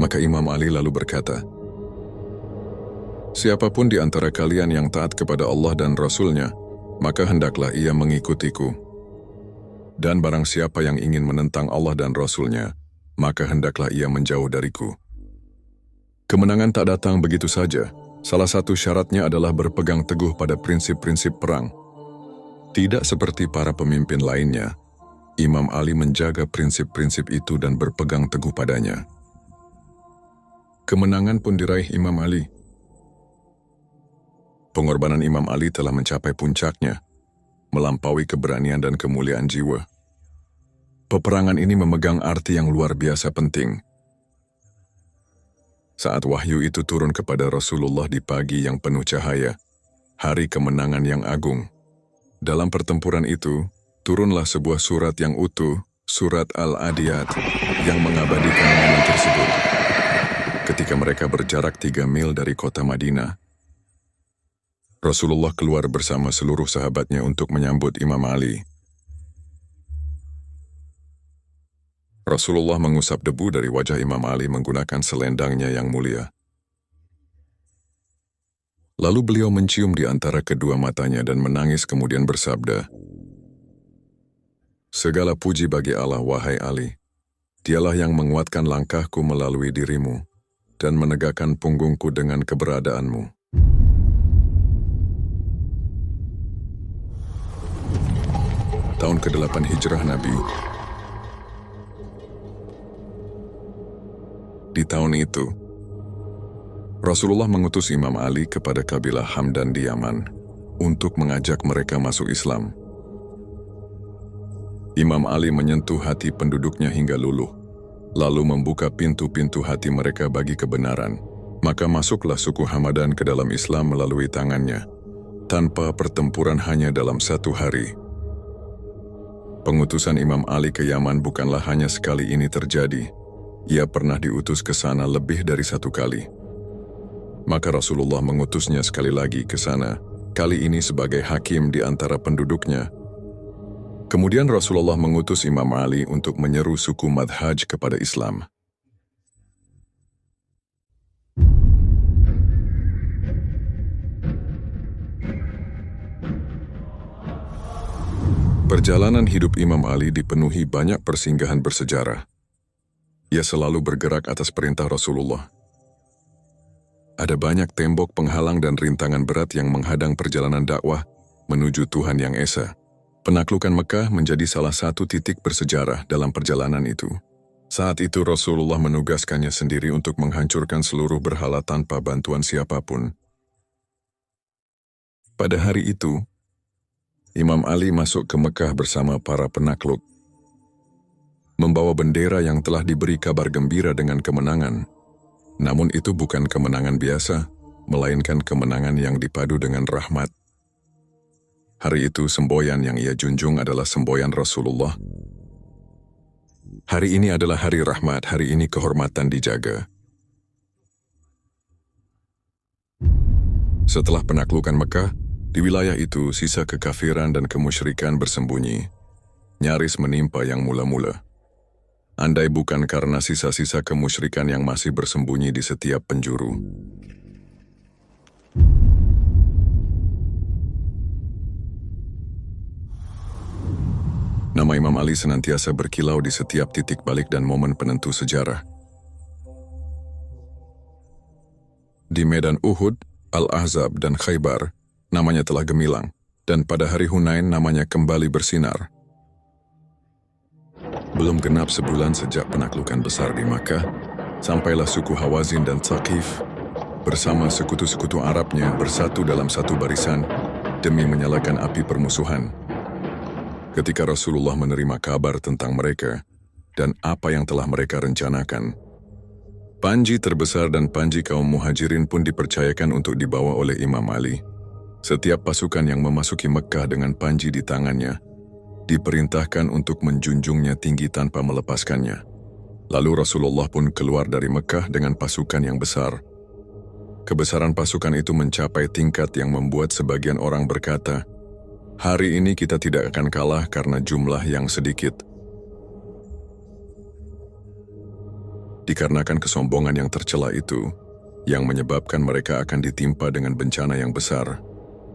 Maka Imam Ali lalu berkata, "Siapapun di antara kalian yang taat kepada Allah dan Rasul-Nya, maka hendaklah ia mengikutiku. Dan barang siapa yang ingin menentang Allah dan Rasul-Nya, maka hendaklah ia menjauh dariku." Kemenangan tak datang begitu saja. Salah satu syaratnya adalah berpegang teguh pada prinsip-prinsip perang. Tidak seperti para pemimpin lainnya, Imam Ali menjaga prinsip-prinsip itu dan berpegang teguh padanya. Kemenangan pun diraih Imam Ali. Pengorbanan Imam Ali telah mencapai puncaknya, melampaui keberanian dan kemuliaan jiwa. Peperangan ini memegang arti yang luar biasa penting. Saat wahyu itu turun kepada Rasulullah di pagi yang penuh cahaya, hari kemenangan yang agung. Dalam pertempuran itu, turunlah sebuah surat yang utuh, surat Al-Adiyat, yang mengabadikan momen tersebut. Ketika mereka berjarak 3 mil dari kota Madinah, Rasulullah keluar bersama seluruh sahabatnya untuk menyambut Imam Ali. Rasulullah mengusap debu dari wajah Imam Ali menggunakan selendangnya yang mulia. Lalu beliau mencium di antara kedua matanya dan menangis kemudian bersabda, "Segala puji bagi Allah, wahai Ali. Dialah yang menguatkan langkahku melalui dirimu dan menegakkan punggungku dengan keberadaanmu." Tahun ke-8 Hijrah Nabi. Di tahun itu, Rasulullah mengutus Imam Ali kepada kabilah Hamdan di Yaman untuk mengajak mereka masuk Islam. Imam Ali menyentuh hati penduduknya hingga luluh, lalu membuka pintu-pintu hati mereka bagi kebenaran. Maka masuklah suku Hamadan ke dalam Islam melalui tangannya, tanpa pertempuran hanya dalam 1 hari. Pengutusan Imam Ali ke Yaman bukanlah hanya sekali ini terjadi. Ia pernah diutus ke sana lebih dari 1 kali. Maka Rasulullah mengutusnya sekali lagi ke sana, kali ini sebagai hakim di antara penduduknya. Kemudian Rasulullah mengutus Imam Ali untuk menyeru suku Madhaj kepada Islam. Perjalanan hidup Imam Ali dipenuhi banyak persinggahan bersejarah. Ia selalu bergerak atas perintah Rasulullah. Ada banyak tembok penghalang dan rintangan berat yang menghadang perjalanan dakwah menuju Tuhan Yang Esa. Penaklukan Mekah menjadi salah satu titik bersejarah dalam perjalanan itu. Saat itu Rasulullah menugaskannya sendiri untuk menghancurkan seluruh berhala tanpa bantuan siapapun. Pada hari itu, Imam Ali masuk ke Mekah bersama para penakluk, membawa bendera yang telah diberi kabar gembira dengan kemenangan. Namun itu bukan kemenangan biasa, melainkan kemenangan yang dipadu dengan rahmat. Hari itu semboyan yang ia junjung adalah semboyan Rasulullah. Hari ini adalah hari rahmat, hari ini kehormatan dijaga. Setelah penaklukan Mekah, di wilayah itu sisa kekafiran dan kemusyrikan bersembunyi, nyaris menimpa yang mula-mula. Andai bukan karena sisa-sisa kemusyrikan yang masih bersembunyi di setiap penjuru. Nama Imam Ali senantiasa berkilau di setiap titik balik dan momen penentu sejarah. Di medan Uhud, Al-Ahzab, dan Khaybar, namanya telah gemilang, dan pada hari Hunain namanya kembali bersinar. Belum genap sebulan sejak penaklukan besar di Makkah, sampailah suku Hawazin dan Thaqif bersama sekutu-sekutu Arabnya bersatu dalam satu barisan demi menyalakan api permusuhan. Ketika Rasulullah menerima kabar tentang mereka dan apa yang telah mereka rencanakan, panji terbesar dan panji kaum muhajirin pun dipercayakan untuk dibawa oleh Imam Ali. Setiap pasukan yang memasuki Mekah dengan panji di tangannya diperintahkan untuk menjunjungnya tinggi tanpa melepaskannya. Lalu Rasulullah pun keluar dari Mekah dengan pasukan yang besar. Kebesaran pasukan itu mencapai tingkat yang membuat sebagian orang berkata, "Hari ini kita tidak akan kalah karena jumlah yang sedikit." Dikarenakan kesombongan yang tercela itu, yang menyebabkan mereka akan ditimpa dengan bencana yang besar.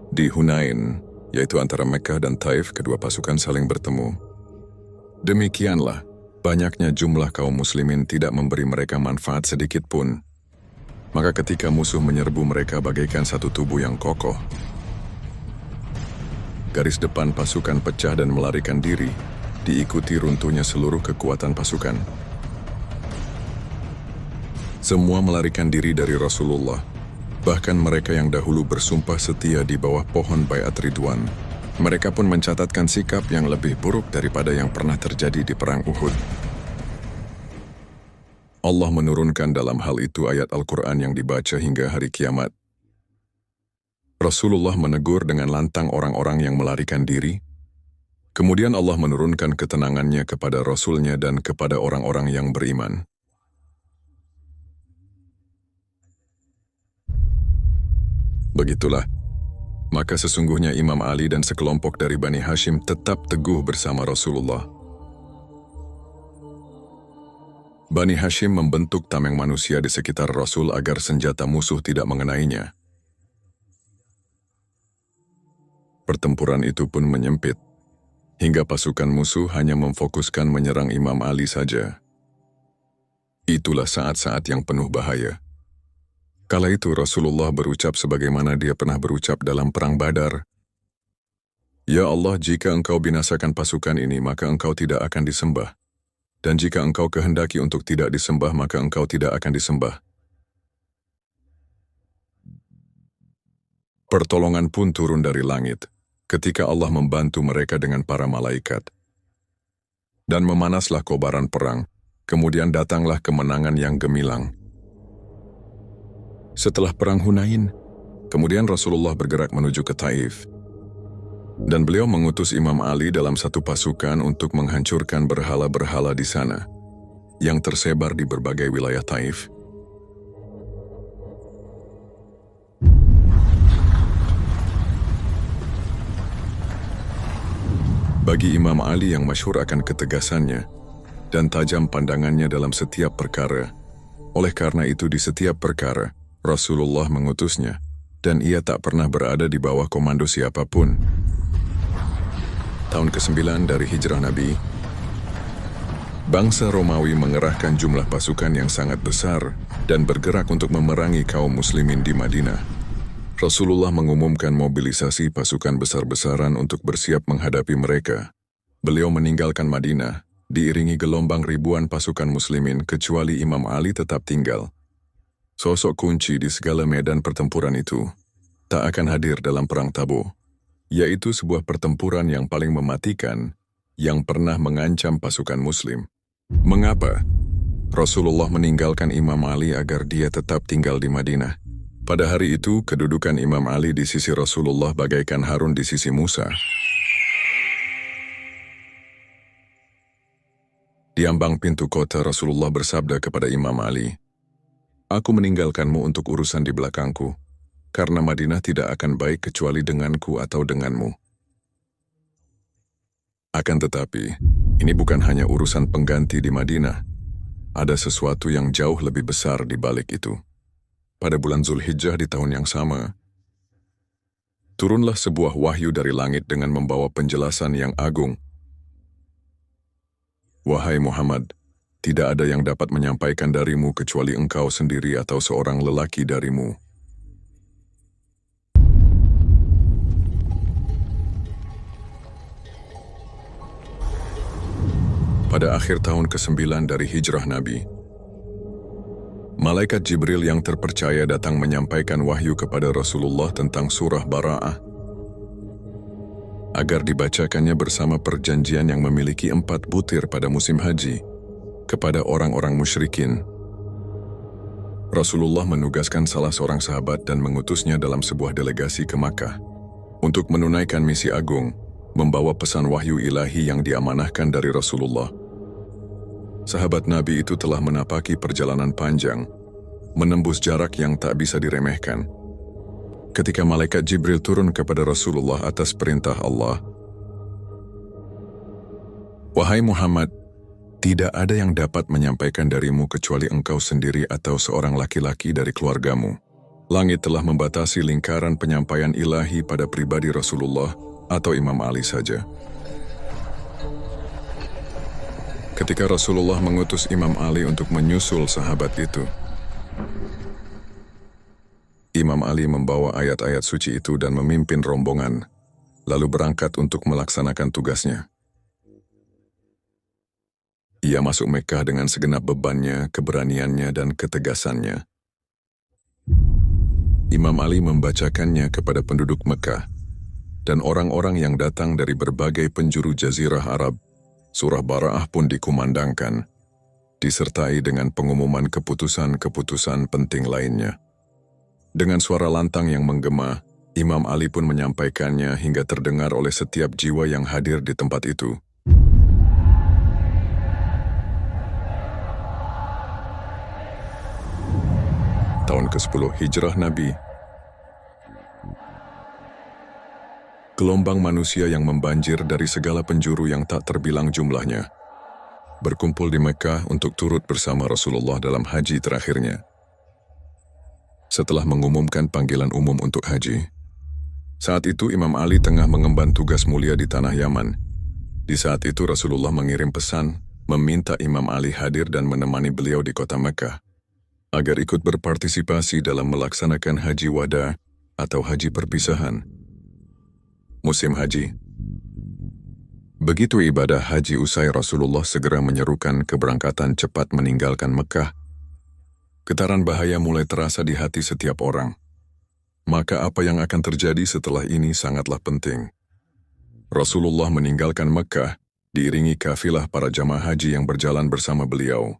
Di Hunain, yaitu antara Mekah dan Taif, kedua pasukan saling bertemu. Demikianlah, banyaknya jumlah kaum muslimin tidak memberi mereka manfaat sedikit pun. Maka ketika musuh menyerbu mereka bagaikan satu tubuh yang kokoh, garis depan pasukan pecah dan melarikan diri, diikuti runtuhnya seluruh kekuatan pasukan. Semua melarikan diri dari Rasulullah. Bahkan mereka yang dahulu bersumpah setia di bawah pohon Baiat Ridwan, mereka pun mencatatkan sikap yang lebih buruk daripada yang pernah terjadi di Perang Uhud. Allah menurunkan dalam hal itu ayat Al-Quran yang dibaca hingga hari kiamat. Rasulullah menegur dengan lantang orang-orang yang melarikan diri. Kemudian Allah menurunkan ketenangannya kepada Rasulnya dan kepada orang-orang yang beriman. Begitulah, maka sesungguhnya Imam Ali dan sekelompok dari Bani Hashim tetap teguh bersama Rasulullah. Bani Hashim membentuk tameng manusia di sekitar Rasul agar senjata musuh tidak mengenainya. Pertempuran itu pun menyempit, hingga pasukan musuh hanya memfokuskan menyerang Imam Ali saja. Itulah saat-saat yang penuh bahaya. Kala itu Rasulullah berucap sebagaimana dia pernah berucap dalam Perang Badar, "Ya Allah, jika engkau binasakan pasukan ini, maka engkau tidak akan disembah. Dan jika engkau kehendaki untuk tidak disembah, maka engkau tidak akan disembah." Pertolongan pun turun dari langit, ketika Allah membantu mereka dengan para malaikat. Dan memanaslah kobaran perang, kemudian datanglah kemenangan yang gemilang. Setelah Perang Hunain, kemudian Rasulullah bergerak menuju ke Taif. Dan beliau mengutus Imam Ali dalam satu pasukan untuk menghancurkan berhala-berhala di sana, yang tersebar di berbagai wilayah Taif. Bagi Imam Ali yang masyhur akan ketegasannya dan tajam pandangannya dalam setiap perkara, oleh karena itu di setiap perkara, Rasulullah mengutusnya, dan ia tak pernah berada di bawah komando siapapun. Tahun ke-9 dari hijrah Nabi, bangsa Romawi mengerahkan jumlah pasukan yang sangat besar dan bergerak untuk memerangi kaum muslimin di Madinah. Rasulullah mengumumkan mobilisasi pasukan besar-besaran untuk bersiap menghadapi mereka. Beliau meninggalkan Madinah, diiringi gelombang ribuan pasukan muslimin kecuali Imam Ali tetap tinggal. Sosok kunci di segala medan pertempuran itu tak akan hadir dalam Perang Tabuk, yaitu sebuah pertempuran yang paling mematikan yang pernah mengancam pasukan muslim. Mengapa? Rasulullah meninggalkan Imam Ali agar dia tetap tinggal di Madinah. Pada hari itu, kedudukan Imam Ali di sisi Rasulullah bagaikan Harun di sisi Musa. Di ambang pintu kota, Rasulullah bersabda kepada Imam Ali, "Aku meninggalkanmu untuk urusan di belakangku, karena Madinah tidak akan baik kecuali denganku atau denganmu." Akan tetapi, ini bukan hanya urusan pengganti di Madinah. Ada sesuatu yang jauh lebih besar di balik itu. Pada bulan Zulhijjah di tahun yang sama, turunlah sebuah wahyu dari langit dengan membawa penjelasan yang agung. "Wahai Muhammad, tidak ada yang dapat menyampaikan darimu kecuali engkau sendiri atau seorang lelaki darimu." Pada akhir tahun ke-9 dari hijrah Nabi, Malaikat Jibril yang terpercaya datang menyampaikan wahyu kepada Rasulullah tentang surah Bara'ah, agar dibacakannya bersama perjanjian yang memiliki 4 butir pada musim haji kepada orang-orang musyrikin. Rasulullah menugaskan salah seorang sahabat dan mengutusnya dalam sebuah delegasi ke Makkah untuk menunaikan misi agung, membawa pesan wahyu ilahi yang diamanahkan dari Rasulullah. Sahabat Nabi itu telah menapaki perjalanan panjang, menembus jarak yang tak bisa diremehkan. Ketika malaikat Jibril turun kepada Rasulullah atas perintah Allah, "Wahai Muhammad, tidak ada yang dapat menyampaikan darimu kecuali engkau sendiri atau seorang laki-laki dari keluargamu." Langit telah membatasi lingkaran penyampaian ilahi pada pribadi Rasulullah atau Imam Ali saja. Ketika Rasulullah mengutus Imam Ali untuk menyusul sahabat itu, Imam Ali membawa ayat-ayat suci itu dan memimpin rombongan, lalu berangkat untuk melaksanakan tugasnya. Ia masuk Mekah dengan segenap bebannya, keberaniannya, dan ketegasannya. Imam Ali membacakannya kepada penduduk Mekah dan orang-orang yang datang dari berbagai penjuru jazirah Arab. Surah Bara'ah pun dikumandangkan, disertai dengan pengumuman keputusan-keputusan penting lainnya. Dengan suara lantang yang menggema, Imam Ali pun menyampaikannya hingga terdengar oleh setiap jiwa yang hadir di tempat itu. Tahun ke-10 hijrah Nabi, gelombang manusia yang membanjir dari segala penjuru yang tak terbilang jumlahnya. berkumpul di Mekah untuk turut bersama Rasulullah dalam haji terakhirnya. Setelah mengumumkan panggilan umum untuk haji, saat itu Imam Ali tengah mengemban tugas mulia di tanah Yaman. Di saat itu Rasulullah mengirim pesan, meminta Imam Ali hadir dan menemani beliau di kota Mekah, agar ikut berpartisipasi dalam melaksanakan haji wada atau haji perpisahan. Musim haji. Begitu ibadah haji usai, Rasulullah segera menyerukan keberangkatan cepat meninggalkan Mekah. Getaran bahaya mulai terasa di hati setiap orang. Maka apa yang akan terjadi setelah ini sangatlah penting. Rasulullah meninggalkan Mekah, diiringi kafilah para jamaah haji yang berjalan bersama beliau.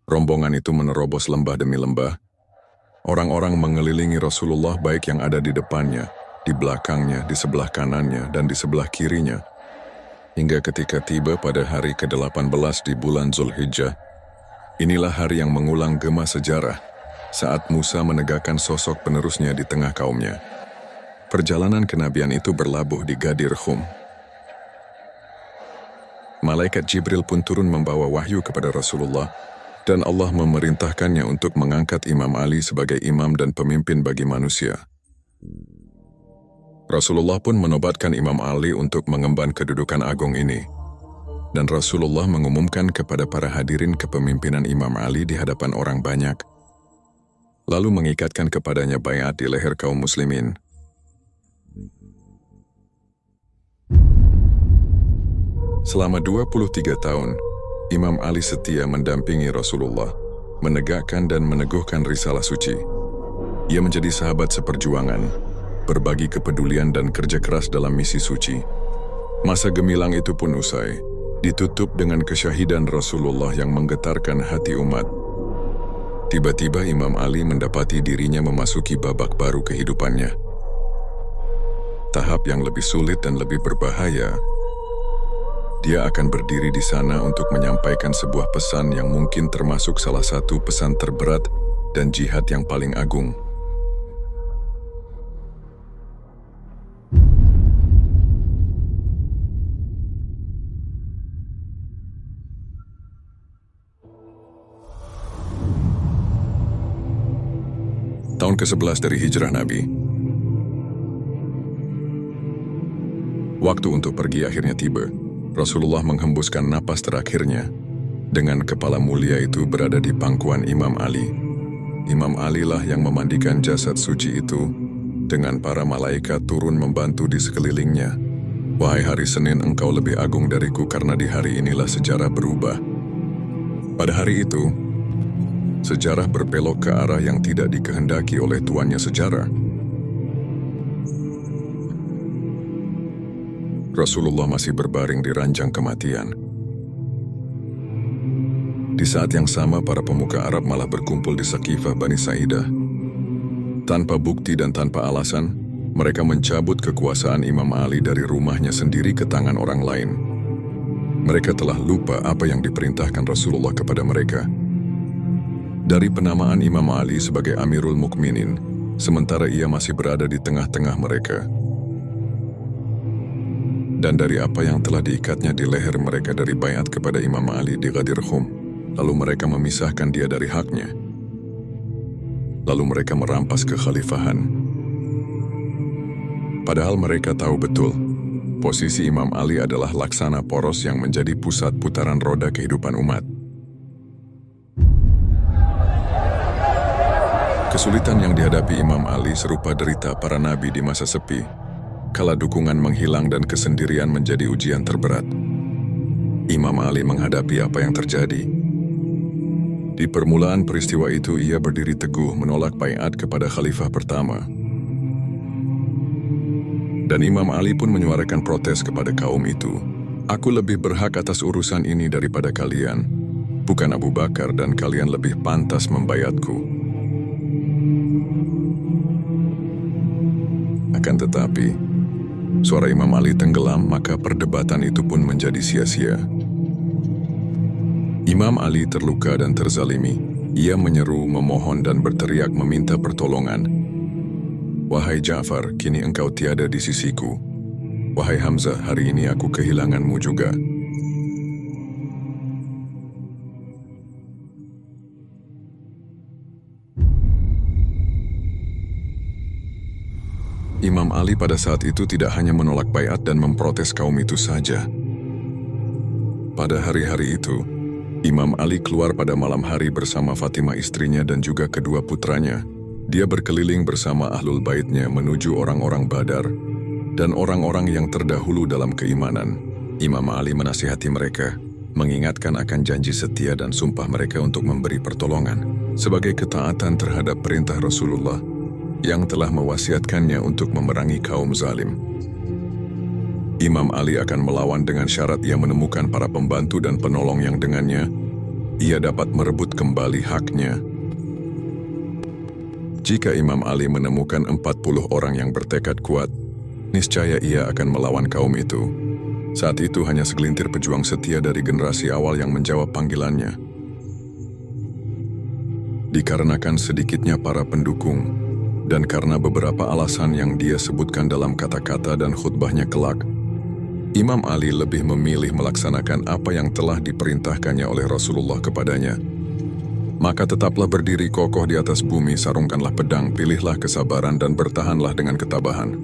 Rombongan itu menerobos lembah demi lembah. Orang-orang mengelilingi Rasulullah baik yang ada di depannya, di belakangnya, di sebelah kanannya, dan di sebelah kirinya. Hingga ketika tiba pada hari ke-18 di bulan Zulhijjah, inilah hari yang mengulang gema sejarah saat Musa menegakkan sosok penerusnya di tengah kaumnya. Perjalanan kenabian itu berlabuh di Ghadir Khum. Malaikat Jibril pun turun membawa wahyu kepada Rasulullah, dan Allah memerintahkannya untuk mengangkat Imam Ali sebagai imam dan pemimpin bagi manusia. Rasulullah pun menobatkan Imam Ali untuk mengemban kedudukan agung ini. Dan Rasulullah mengumumkan kepada para hadirin kepemimpinan Imam Ali di hadapan orang banyak, lalu mengikatkan kepadanya baiat di leher kaum muslimin. Selama 23 tahun, Imam Ali setia mendampingi Rasulullah, menegakkan dan meneguhkan risalah suci. Ia menjadi sahabat seperjuangan, berbagi kepedulian dan kerja keras dalam misi suci. Masa gemilang itu pun usai, ditutup dengan kesyahidan Rasulullah yang menggetarkan hati umat. Tiba-tiba Imam Ali mendapati dirinya memasuki babak baru kehidupannya. Tahap yang lebih sulit dan lebih berbahaya. Dia akan berdiri di sana untuk menyampaikan sebuah pesan yang mungkin termasuk salah satu pesan terberat dan jihad yang paling agung. Tahun ke-11 dari hijrah Nabi. Waktu untuk pergi akhirnya tiba. Rasulullah menghembuskan napas terakhirnya. Dengan kepala mulia itu berada di pangkuan Imam Ali. Imam Ali lah yang memandikan jasad suci itu, dengan para malaikat turun membantu di sekelilingnya. Wahai hari Senin, engkau lebih agung dariku karena di hari inilah sejarah berubah. Pada hari itu, sejarah berbelok ke arah yang tidak dikehendaki oleh tuannya sejarah. Rasulullah masih berbaring di ranjang kematian. Di saat yang sama, para pemuka Arab malah berkumpul di Saqifah Bani Sa'idah. Tanpa bukti dan tanpa alasan, mereka mencabut kekuasaan Imam Ali dari rumahnya sendiri ke tangan orang lain. Mereka telah lupa apa yang diperintahkan Rasulullah kepada mereka. Dari penamaan Imam Ali sebagai Amirul Mukminin, sementara ia masih berada di tengah-tengah mereka. Dan dari apa yang telah diikatnya di leher mereka dari baiat kepada Imam Ali di Ghadir Khum, lalu mereka memisahkan dia dari haknya. Lalu mereka merampas kekhalifahan. Padahal mereka tahu betul, posisi Imam Ali adalah laksana poros yang menjadi pusat putaran roda kehidupan umat. Kesulitan yang dihadapi Imam Ali serupa derita para nabi di masa sepi, kala dukungan menghilang dan kesendirian menjadi ujian terberat. Imam Ali menghadapi apa yang terjadi. Di permulaan peristiwa itu, ia berdiri teguh menolak baiat kepada khalifah pertama. Dan Imam Ali pun menyuarakan protes kepada kaum itu. Aku lebih berhak atas urusan ini daripada kalian, bukan Abu Bakar, dan kalian lebih pantas membaiatku. Akan tetapi, suara Imam Ali tenggelam, maka perdebatan itu pun menjadi sia-sia. Imam Ali terluka dan terzalimi. Ia menyeru, memohon dan berteriak meminta pertolongan. Wahai Ja'far, kini engkau tiada di sisiku. Wahai Hamzah, hari ini aku kehilanganmu juga. Imam Ali pada saat itu tidak hanya menolak baiat dan memprotes kaum itu saja. Pada hari-hari itu, Imam Ali keluar pada malam hari bersama Fatimah istrinya dan juga kedua putranya. Dia berkeliling bersama ahlul baitnya menuju orang-orang Badar dan orang-orang yang terdahulu dalam keimanan. Imam Ali menasihati mereka, mengingatkan akan janji setia dan sumpah mereka untuk memberi pertolongan sebagai ketaatan terhadap perintah Rasulullah yang telah mewasiatkannya untuk memerangi kaum zalim. Imam Ali akan melawan dengan syarat ia menemukan para pembantu dan penolong yang dengannya ia dapat merebut kembali haknya. Jika Imam Ali menemukan 40 orang yang bertekad kuat, niscaya ia akan melawan kaum itu. Saat itu hanya segelintir pejuang setia dari generasi awal yang menjawab panggilannya. Dikarenakan sedikitnya para pendukung, dan karena beberapa alasan yang dia sebutkan dalam kata-kata dan khutbahnya kelak, Imam Ali lebih memilih melaksanakan apa yang telah diperintahkannya oleh Rasulullah kepadanya. Maka tetaplah berdiri kokoh di atas bumi, sarungkanlah pedang, pilihlah kesabaran dan bertahanlah dengan ketabahan.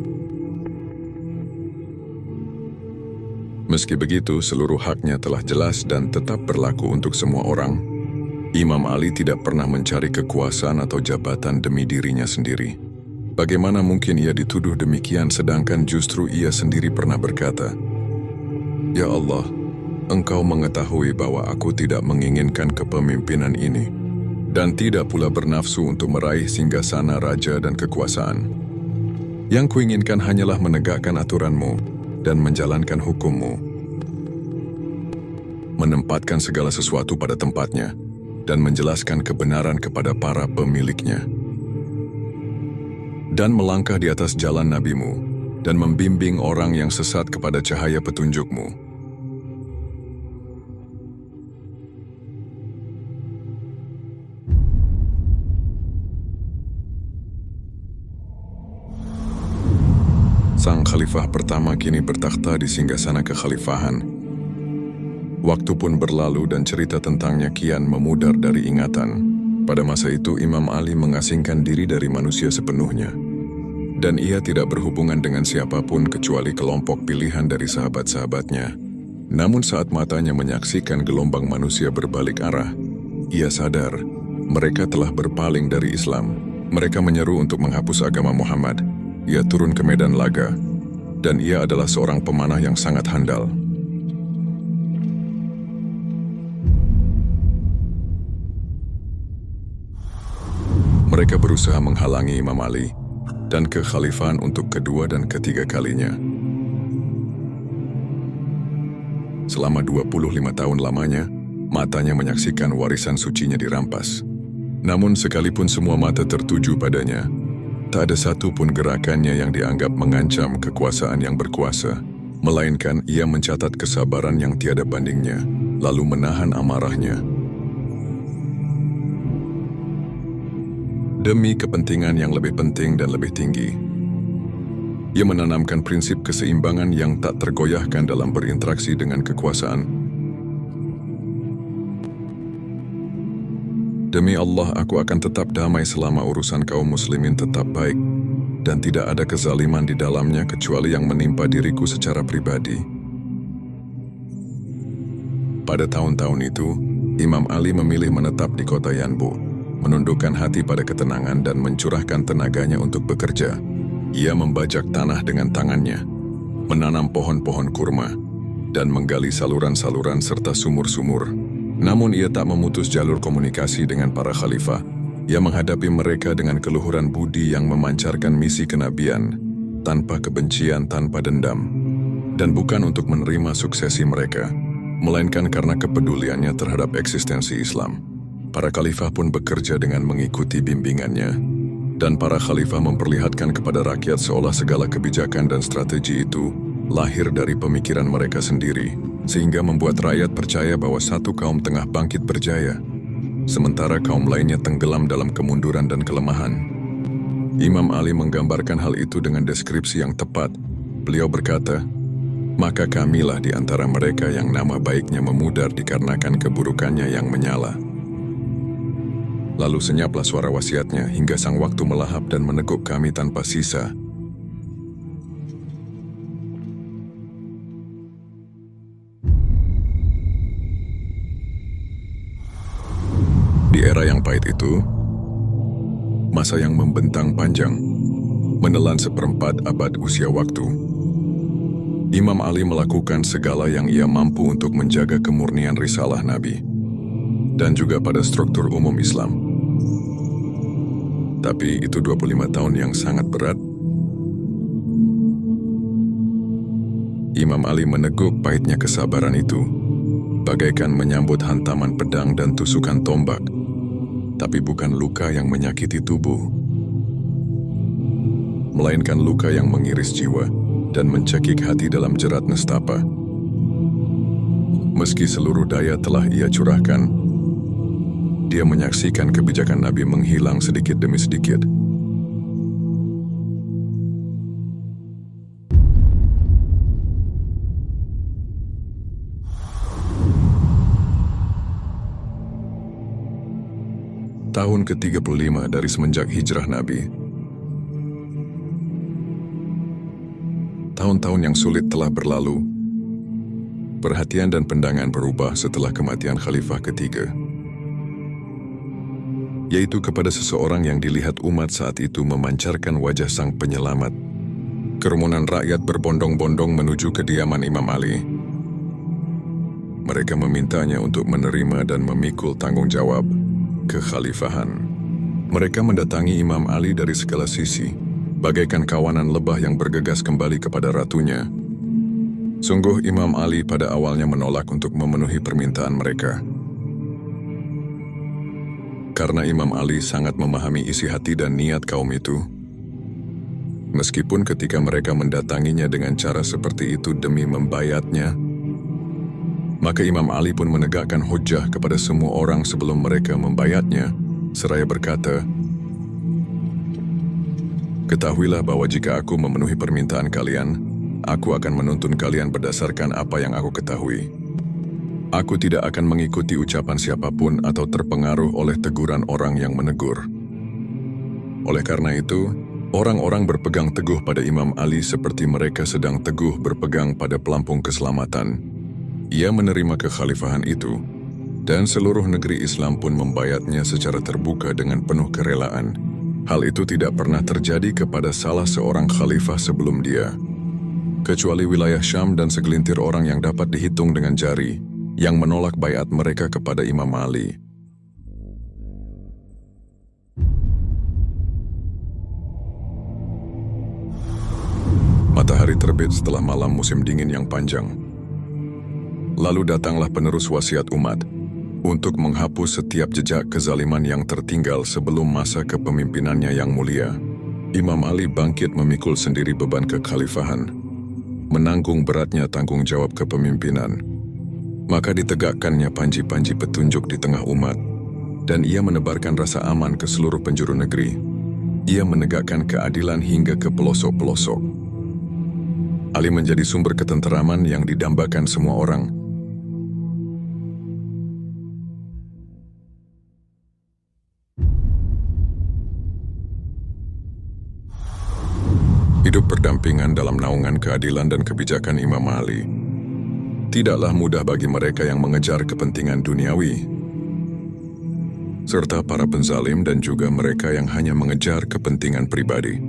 Meski begitu, seluruh haknya telah jelas dan tetap berlaku untuk semua orang. Imam Ali tidak pernah mencari kekuasaan atau jabatan demi dirinya sendiri. Bagaimana mungkin ia dituduh demikian sedangkan justru ia sendiri pernah berkata, "Ya Allah, Engkau mengetahui bahwa aku tidak menginginkan kepemimpinan ini dan tidak pula bernafsu untuk meraih singgasana raja dan kekuasaan. Yang kuinginkan hanyalah menegakkan aturan-Mu dan menjalankan hukum-Mu, menempatkan segala sesuatu pada tempatnya, dan menjelaskan kebenaran kepada para pemiliknya, dan melangkah di atas jalan Nabi-Mu, dan membimbing orang yang sesat kepada cahaya petunjuk-Mu." Sang khalifah pertama kini bertakhta di singgasana kekhalifahan. Waktu pun berlalu dan cerita tentangnya kian memudar dari ingatan. Pada masa itu Imam Ali mengasingkan diri dari manusia sepenuhnya. Dan ia tidak berhubungan dengan siapapun kecuali kelompok pilihan dari sahabat-sahabatnya. Namun saat matanya menyaksikan gelombang manusia berbalik arah, ia sadar mereka telah berpaling dari Islam. Mereka menyeru untuk menghapus agama Muhammad. Ia turun ke medan laga, dan ia adalah seorang pemanah yang sangat handal. Mereka berusaha menghalangi Imam Ali dan kekhalifahan untuk kedua dan ketiga kalinya. Selama 25 tahun lamanya, matanya menyaksikan warisan sucinya dirampas. Namun sekalipun semua mata tertuju padanya, tak ada satu pun gerakannya yang dianggap mengancam kekuasaan yang berkuasa, melainkan ia mencatat kesabaran yang tiada bandingnya, lalu menahan amarahnya. Demi kepentingan yang lebih penting dan lebih tinggi, ia menanamkan prinsip keseimbangan yang tak tergoyahkan dalam berinteraksi dengan kekuasaan. Demi Allah, aku akan tetap damai selama urusan kaum muslimin tetap baik dan tidak ada kezaliman di dalamnya kecuali yang menimpa diriku secara pribadi. Pada tahun-tahun itu, Imam Ali memilih menetap di kota Yanbu, menundukkan hati pada ketenangan dan mencurahkan tenaganya untuk bekerja. Ia membajak tanah dengan tangannya, menanam pohon-pohon kurma, dan menggali saluran-saluran serta sumur-sumur. Namun ia tak memutus jalur komunikasi dengan para khalifah. Ia menghadapi mereka dengan keluhuran budi yang memancarkan misi kenabian, tanpa kebencian, tanpa dendam. Dan bukan untuk menerima suksesi mereka, melainkan karena kepeduliannya terhadap eksistensi Islam. Para khalifah pun bekerja dengan mengikuti bimbingannya, dan para khalifah memperlihatkan kepada rakyat seolah segala kebijakan dan strategi itu lahir dari pemikiran mereka sendiri, sehingga membuat rakyat percaya bahwa satu kaum tengah bangkit berjaya, sementara kaum lainnya tenggelam dalam kemunduran dan kelemahan. Imam Ali menggambarkan hal itu dengan deskripsi yang tepat. Beliau berkata, "Maka kamilah di antara mereka yang nama baiknya memudar dikarenakan keburukannya yang menyala." Lalu senyaplah suara wasiatnya hingga sang waktu melahap dan meneguk kami tanpa sisa. masa yang membentang panjang, menelan seperempat abad usia waktu. Imam Ali melakukan segala yang ia mampu untuk menjaga kemurnian risalah Nabi, dan juga pada struktur umum Islam. Tapi itu 25 tahun yang sangat berat. Imam Ali meneguk pahitnya kesabaran itu, bagaikan menyambut hantaman pedang dan tusukan tombak, tapi bukan luka yang menyakiti tubuh, melainkan luka yang mengiris jiwa dan mencekik hati dalam jerat nestapa. Meski seluruh daya telah ia curahkan, dia menyaksikan kebijakan Nabi menghilang sedikit demi sedikit. Tahun ke-35 dari semenjak hijrah Nabi. Tahun-tahun yang sulit telah berlalu. Perhatian dan pandangan berubah setelah kematian Khalifah ketiga, yaitu kepada seseorang yang dilihat umat saat itu memancarkan wajah sang penyelamat. Kerumunan rakyat berbondong-bondong menuju kediaman Imam Ali. Mereka memintanya untuk menerima dan memikul tanggung jawab kekhalifahan. Mereka mendatangi Imam Ali dari segala sisi, bagaikan kawanan lebah yang bergegas kembali kepada ratunya. Sungguh Imam Ali pada awalnya menolak untuk memenuhi permintaan mereka. Karena Imam Ali sangat memahami isi hati dan niat kaum itu. Meskipun ketika mereka mendatanginya dengan cara seperti itu demi membayatnya, maka Imam Ali pun menegakkan hujjah kepada semua orang sebelum mereka membayatnya, seraya berkata, "Ketahuilah bahwa jika aku memenuhi permintaan kalian, aku akan menuntun kalian berdasarkan apa yang aku ketahui. Aku tidak akan mengikuti ucapan siapapun atau terpengaruh oleh teguran orang yang menegur." Oleh karena itu, orang-orang berpegang teguh pada Imam Ali seperti mereka sedang teguh berpegang pada pelampung keselamatan. Ia menerima kekhalifahan itu, dan seluruh negeri Islam pun membayatnya secara terbuka dengan penuh kerelaan. Hal itu tidak pernah terjadi kepada salah seorang khalifah sebelum dia, kecuali wilayah Syam dan segelintir orang yang dapat dihitung dengan jari, yang menolak baiat mereka kepada Imam Ali. Matahari terbit setelah malam musim dingin yang panjang. Lalu datanglah penerus wasiat umat untuk menghapus setiap jejak kezaliman yang tertinggal sebelum masa kepemimpinannya yang mulia. Imam Ali bangkit memikul sendiri beban kekhalifahan, menanggung beratnya tanggung jawab kepemimpinan. Maka ditegakkannya panji-panji petunjuk di tengah umat, dan ia menebarkan rasa aman ke seluruh penjuru negeri. Ia menegakkan keadilan hingga ke pelosok-pelosok. Ali menjadi sumber ketenteraman yang didambakan semua orang. Hidup berdampingan dalam naungan keadilan dan kebijakan Imam Ali tidaklah mudah bagi mereka yang mengejar kepentingan duniawi, serta para penzalim dan juga mereka yang hanya mengejar kepentingan pribadi.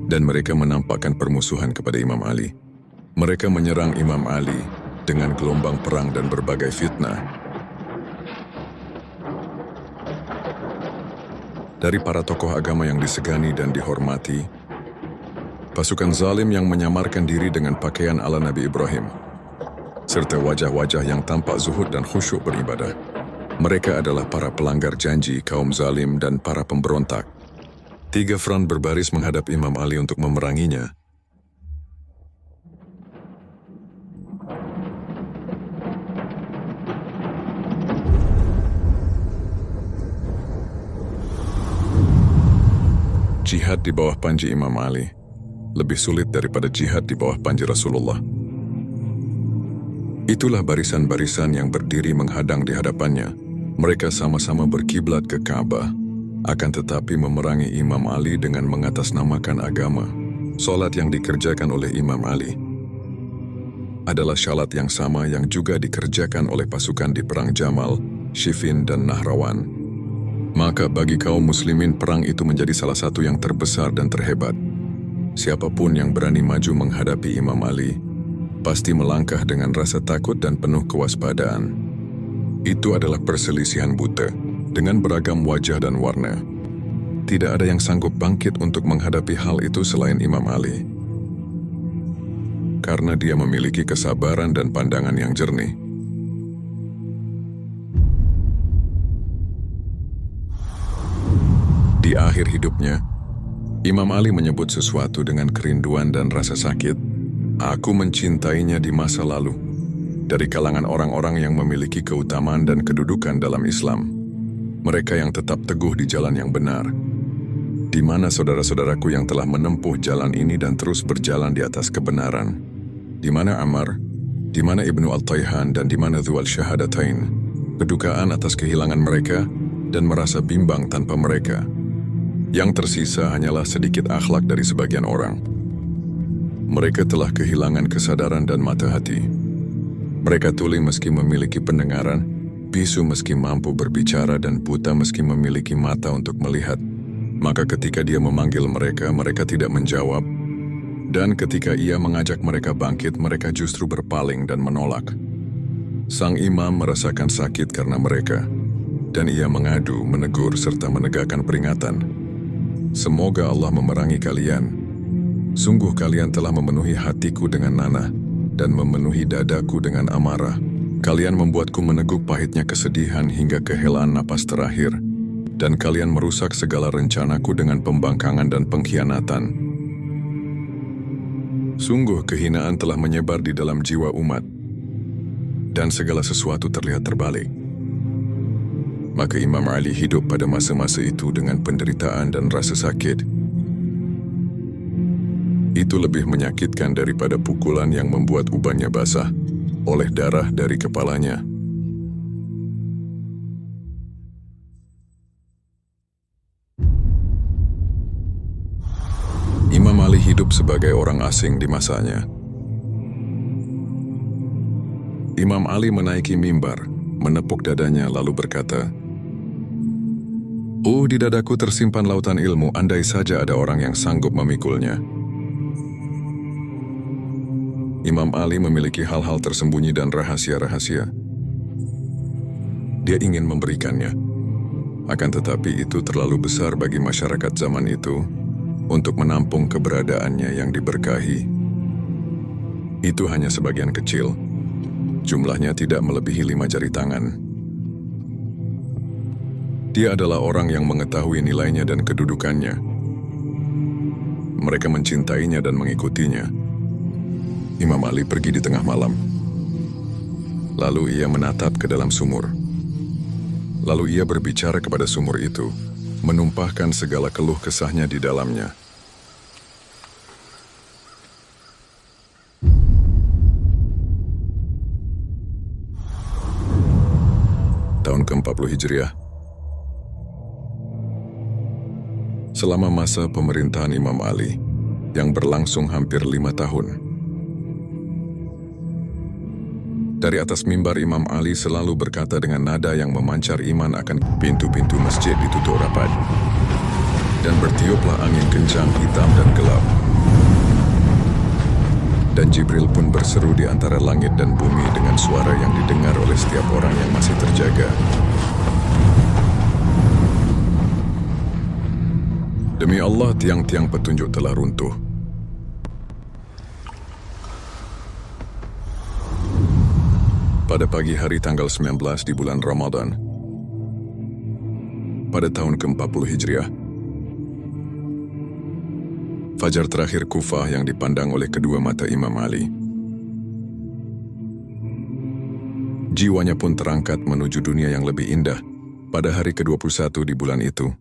Dan mereka menampakkan permusuhan kepada Imam Ali. Mereka menyerang Imam Ali dengan gelombang perang dan berbagai fitnah. Dari para tokoh agama yang disegani dan dihormati, pasukan zalim yang menyamarkan diri dengan pakaian ala Nabi Ibrahim, serta wajah-wajah yang tampak zuhud dan khusyuk beribadah. Mereka adalah para pelanggar janji, kaum zalim, dan para pemberontak. 3 front berbaris menghadap Imam Ali untuk memeranginya. Jihad di bawah panji Imam Ali lebih sulit daripada jihad di bawah panji Rasulullah. Itulah barisan-barisan yang berdiri menghadang di hadapannya. Mereka sama-sama berkiblat ke Ka'bah, akan tetapi memerangi Imam Ali dengan mengatasnamakan agama. Salat yang dikerjakan oleh Imam Ali adalah syalat yang sama yang juga dikerjakan oleh pasukan di Perang Jamal, Siffin, dan Nahrawan. Maka bagi kaum muslimin perang itu menjadi salah satu yang terbesar dan terhebat. Siapapun yang berani maju menghadapi Imam Ali, pasti melangkah dengan rasa takut dan penuh kewaspadaan. Itu adalah perselisihan buta, dengan beragam wajah dan warna. Tidak ada yang sanggup bangkit untuk menghadapi hal itu selain Imam Ali. Karena dia memiliki kesabaran dan pandangan yang jernih. Di akhir hidupnya, Imam Ali menyebut sesuatu dengan kerinduan dan rasa sakit. Aku mencintainya di masa lalu, dari kalangan orang-orang yang memiliki keutamaan dan kedudukan dalam Islam. Mereka yang tetap teguh di jalan yang benar. Di mana saudara-saudaraku yang telah menempuh jalan ini dan terus berjalan di atas kebenaran? Di mana Ammar? Di mana Ibnu Al-Tayhan dan di mana Dhu Al-Syahadatain? Kedukaan atas kehilangan mereka dan merasa bimbang tanpa mereka. Yang tersisa hanyalah sedikit akhlak dari sebagian orang. Mereka telah kehilangan kesadaran dan mata hati. Mereka tuli meski memiliki pendengaran, bisu meski mampu berbicara, dan buta meski memiliki mata untuk melihat. Maka ketika dia memanggil mereka, mereka tidak menjawab. Dan ketika ia mengajak mereka bangkit, mereka justru berpaling dan menolak. Sang imam merasakan sakit karena mereka, dan ia mengadu, menegur, serta menegakkan peringatan. Semoga Allah memerangi kalian. Sungguh kalian telah memenuhi hatiku dengan nanah dan memenuhi dadaku dengan amarah. Kalian membuatku meneguk pahitnya kesedihan hingga kehelaan napas terakhir, dan kalian merusak segala rencanaku dengan pembangkangan dan pengkhianatan. Sungguh kehinaan telah menyebar di dalam jiwa umat, dan segala sesuatu terlihat terbalik. Maka Imam Ali hidup pada masa-masa itu dengan penderitaan dan rasa sakit. Itu lebih menyakitkan daripada pukulan yang membuat ubannya basah oleh darah dari kepalanya. Imam Ali hidup sebagai orang asing di masanya. Imam Ali menaiki mimbar, menepuk dadanya lalu berkata, "Oh, di dadaku tersimpan lautan ilmu, andai saja ada orang yang sanggup memikulnya." Imam Ali memiliki hal-hal tersembunyi dan rahasia-rahasia. Dia ingin memberikannya. Akan tetapi itu terlalu besar bagi masyarakat zaman itu untuk menampung keberadaannya yang diberkahi. Itu hanya sebagian kecil. Jumlahnya tidak melebihi 5 jari tangan. Dia adalah orang yang mengetahui nilainya dan kedudukannya. Mereka mencintainya dan mengikutinya. Imam Ali pergi di tengah malam. Lalu ia menatap ke dalam sumur. Lalu ia berbicara kepada sumur itu, menumpahkan segala keluh kesahnya di dalamnya. Tahun ke-40 Hijriah. Selama masa pemerintahan Imam Ali, yang berlangsung hampir 5 tahun. Dari atas mimbar Imam Ali selalu berkata dengan nada yang memancar iman akan pintu-pintu masjid ditutup rapat. Dan bertiuplah angin kencang, hitam dan gelap. Dan Jibril pun berseru di antara langit dan bumi dengan suara yang didengar oleh setiap orang yang masih terjaga. Demi Allah, tiang-tiang petunjuk telah runtuh. Pada pagi hari tanggal 19 di bulan Ramadan, pada tahun ke-40 Hijriah, fajar terakhir Kufah yang dipandang oleh kedua mata Imam Ali. Jiwanya pun terangkat menuju dunia yang lebih indah pada hari ke-21 di bulan itu.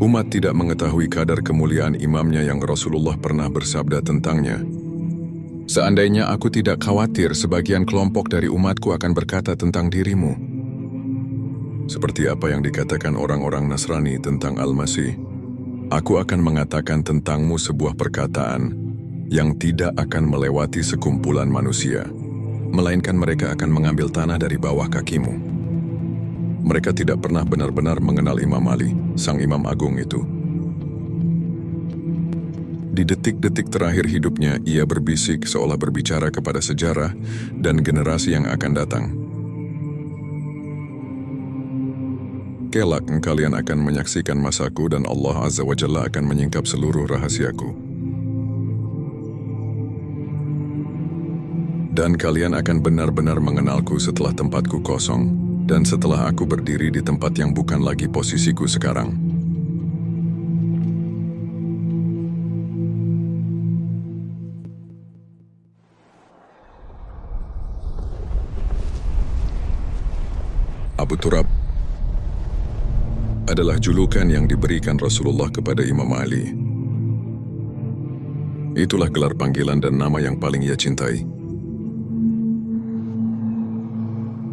Umat tidak mengetahui kadar kemuliaan imamnya yang Rasulullah pernah bersabda tentangnya. Seandainya aku tidak khawatir sebagian kelompok dari umatku akan berkata tentang dirimu. Seperti apa yang dikatakan orang-orang Nasrani tentang Al-Masih, aku akan mengatakan tentangmu sebuah perkataan yang tidak akan melewati sekumpulan manusia, melainkan mereka akan mengambil tanah dari bawah kakimu. Mereka tidak pernah benar-benar mengenal Imam Ali, sang Imam Agung itu. Di detik-detik terakhir hidupnya, ia berbisik seolah berbicara kepada sejarah dan generasi yang akan datang. Kelak kalian akan menyaksikan masaku dan Allah Azza wa Jalla akan menyingkap seluruh rahasiaku. Dan kalian akan benar-benar mengenalku setelah tempatku kosong, dan setelah aku berdiri di tempat yang bukan lagi posisiku sekarang. Abu Turab adalah julukan yang diberikan Rasulullah kepada Imam Ali. Itulah gelar panggilan dan nama yang paling ia cintai.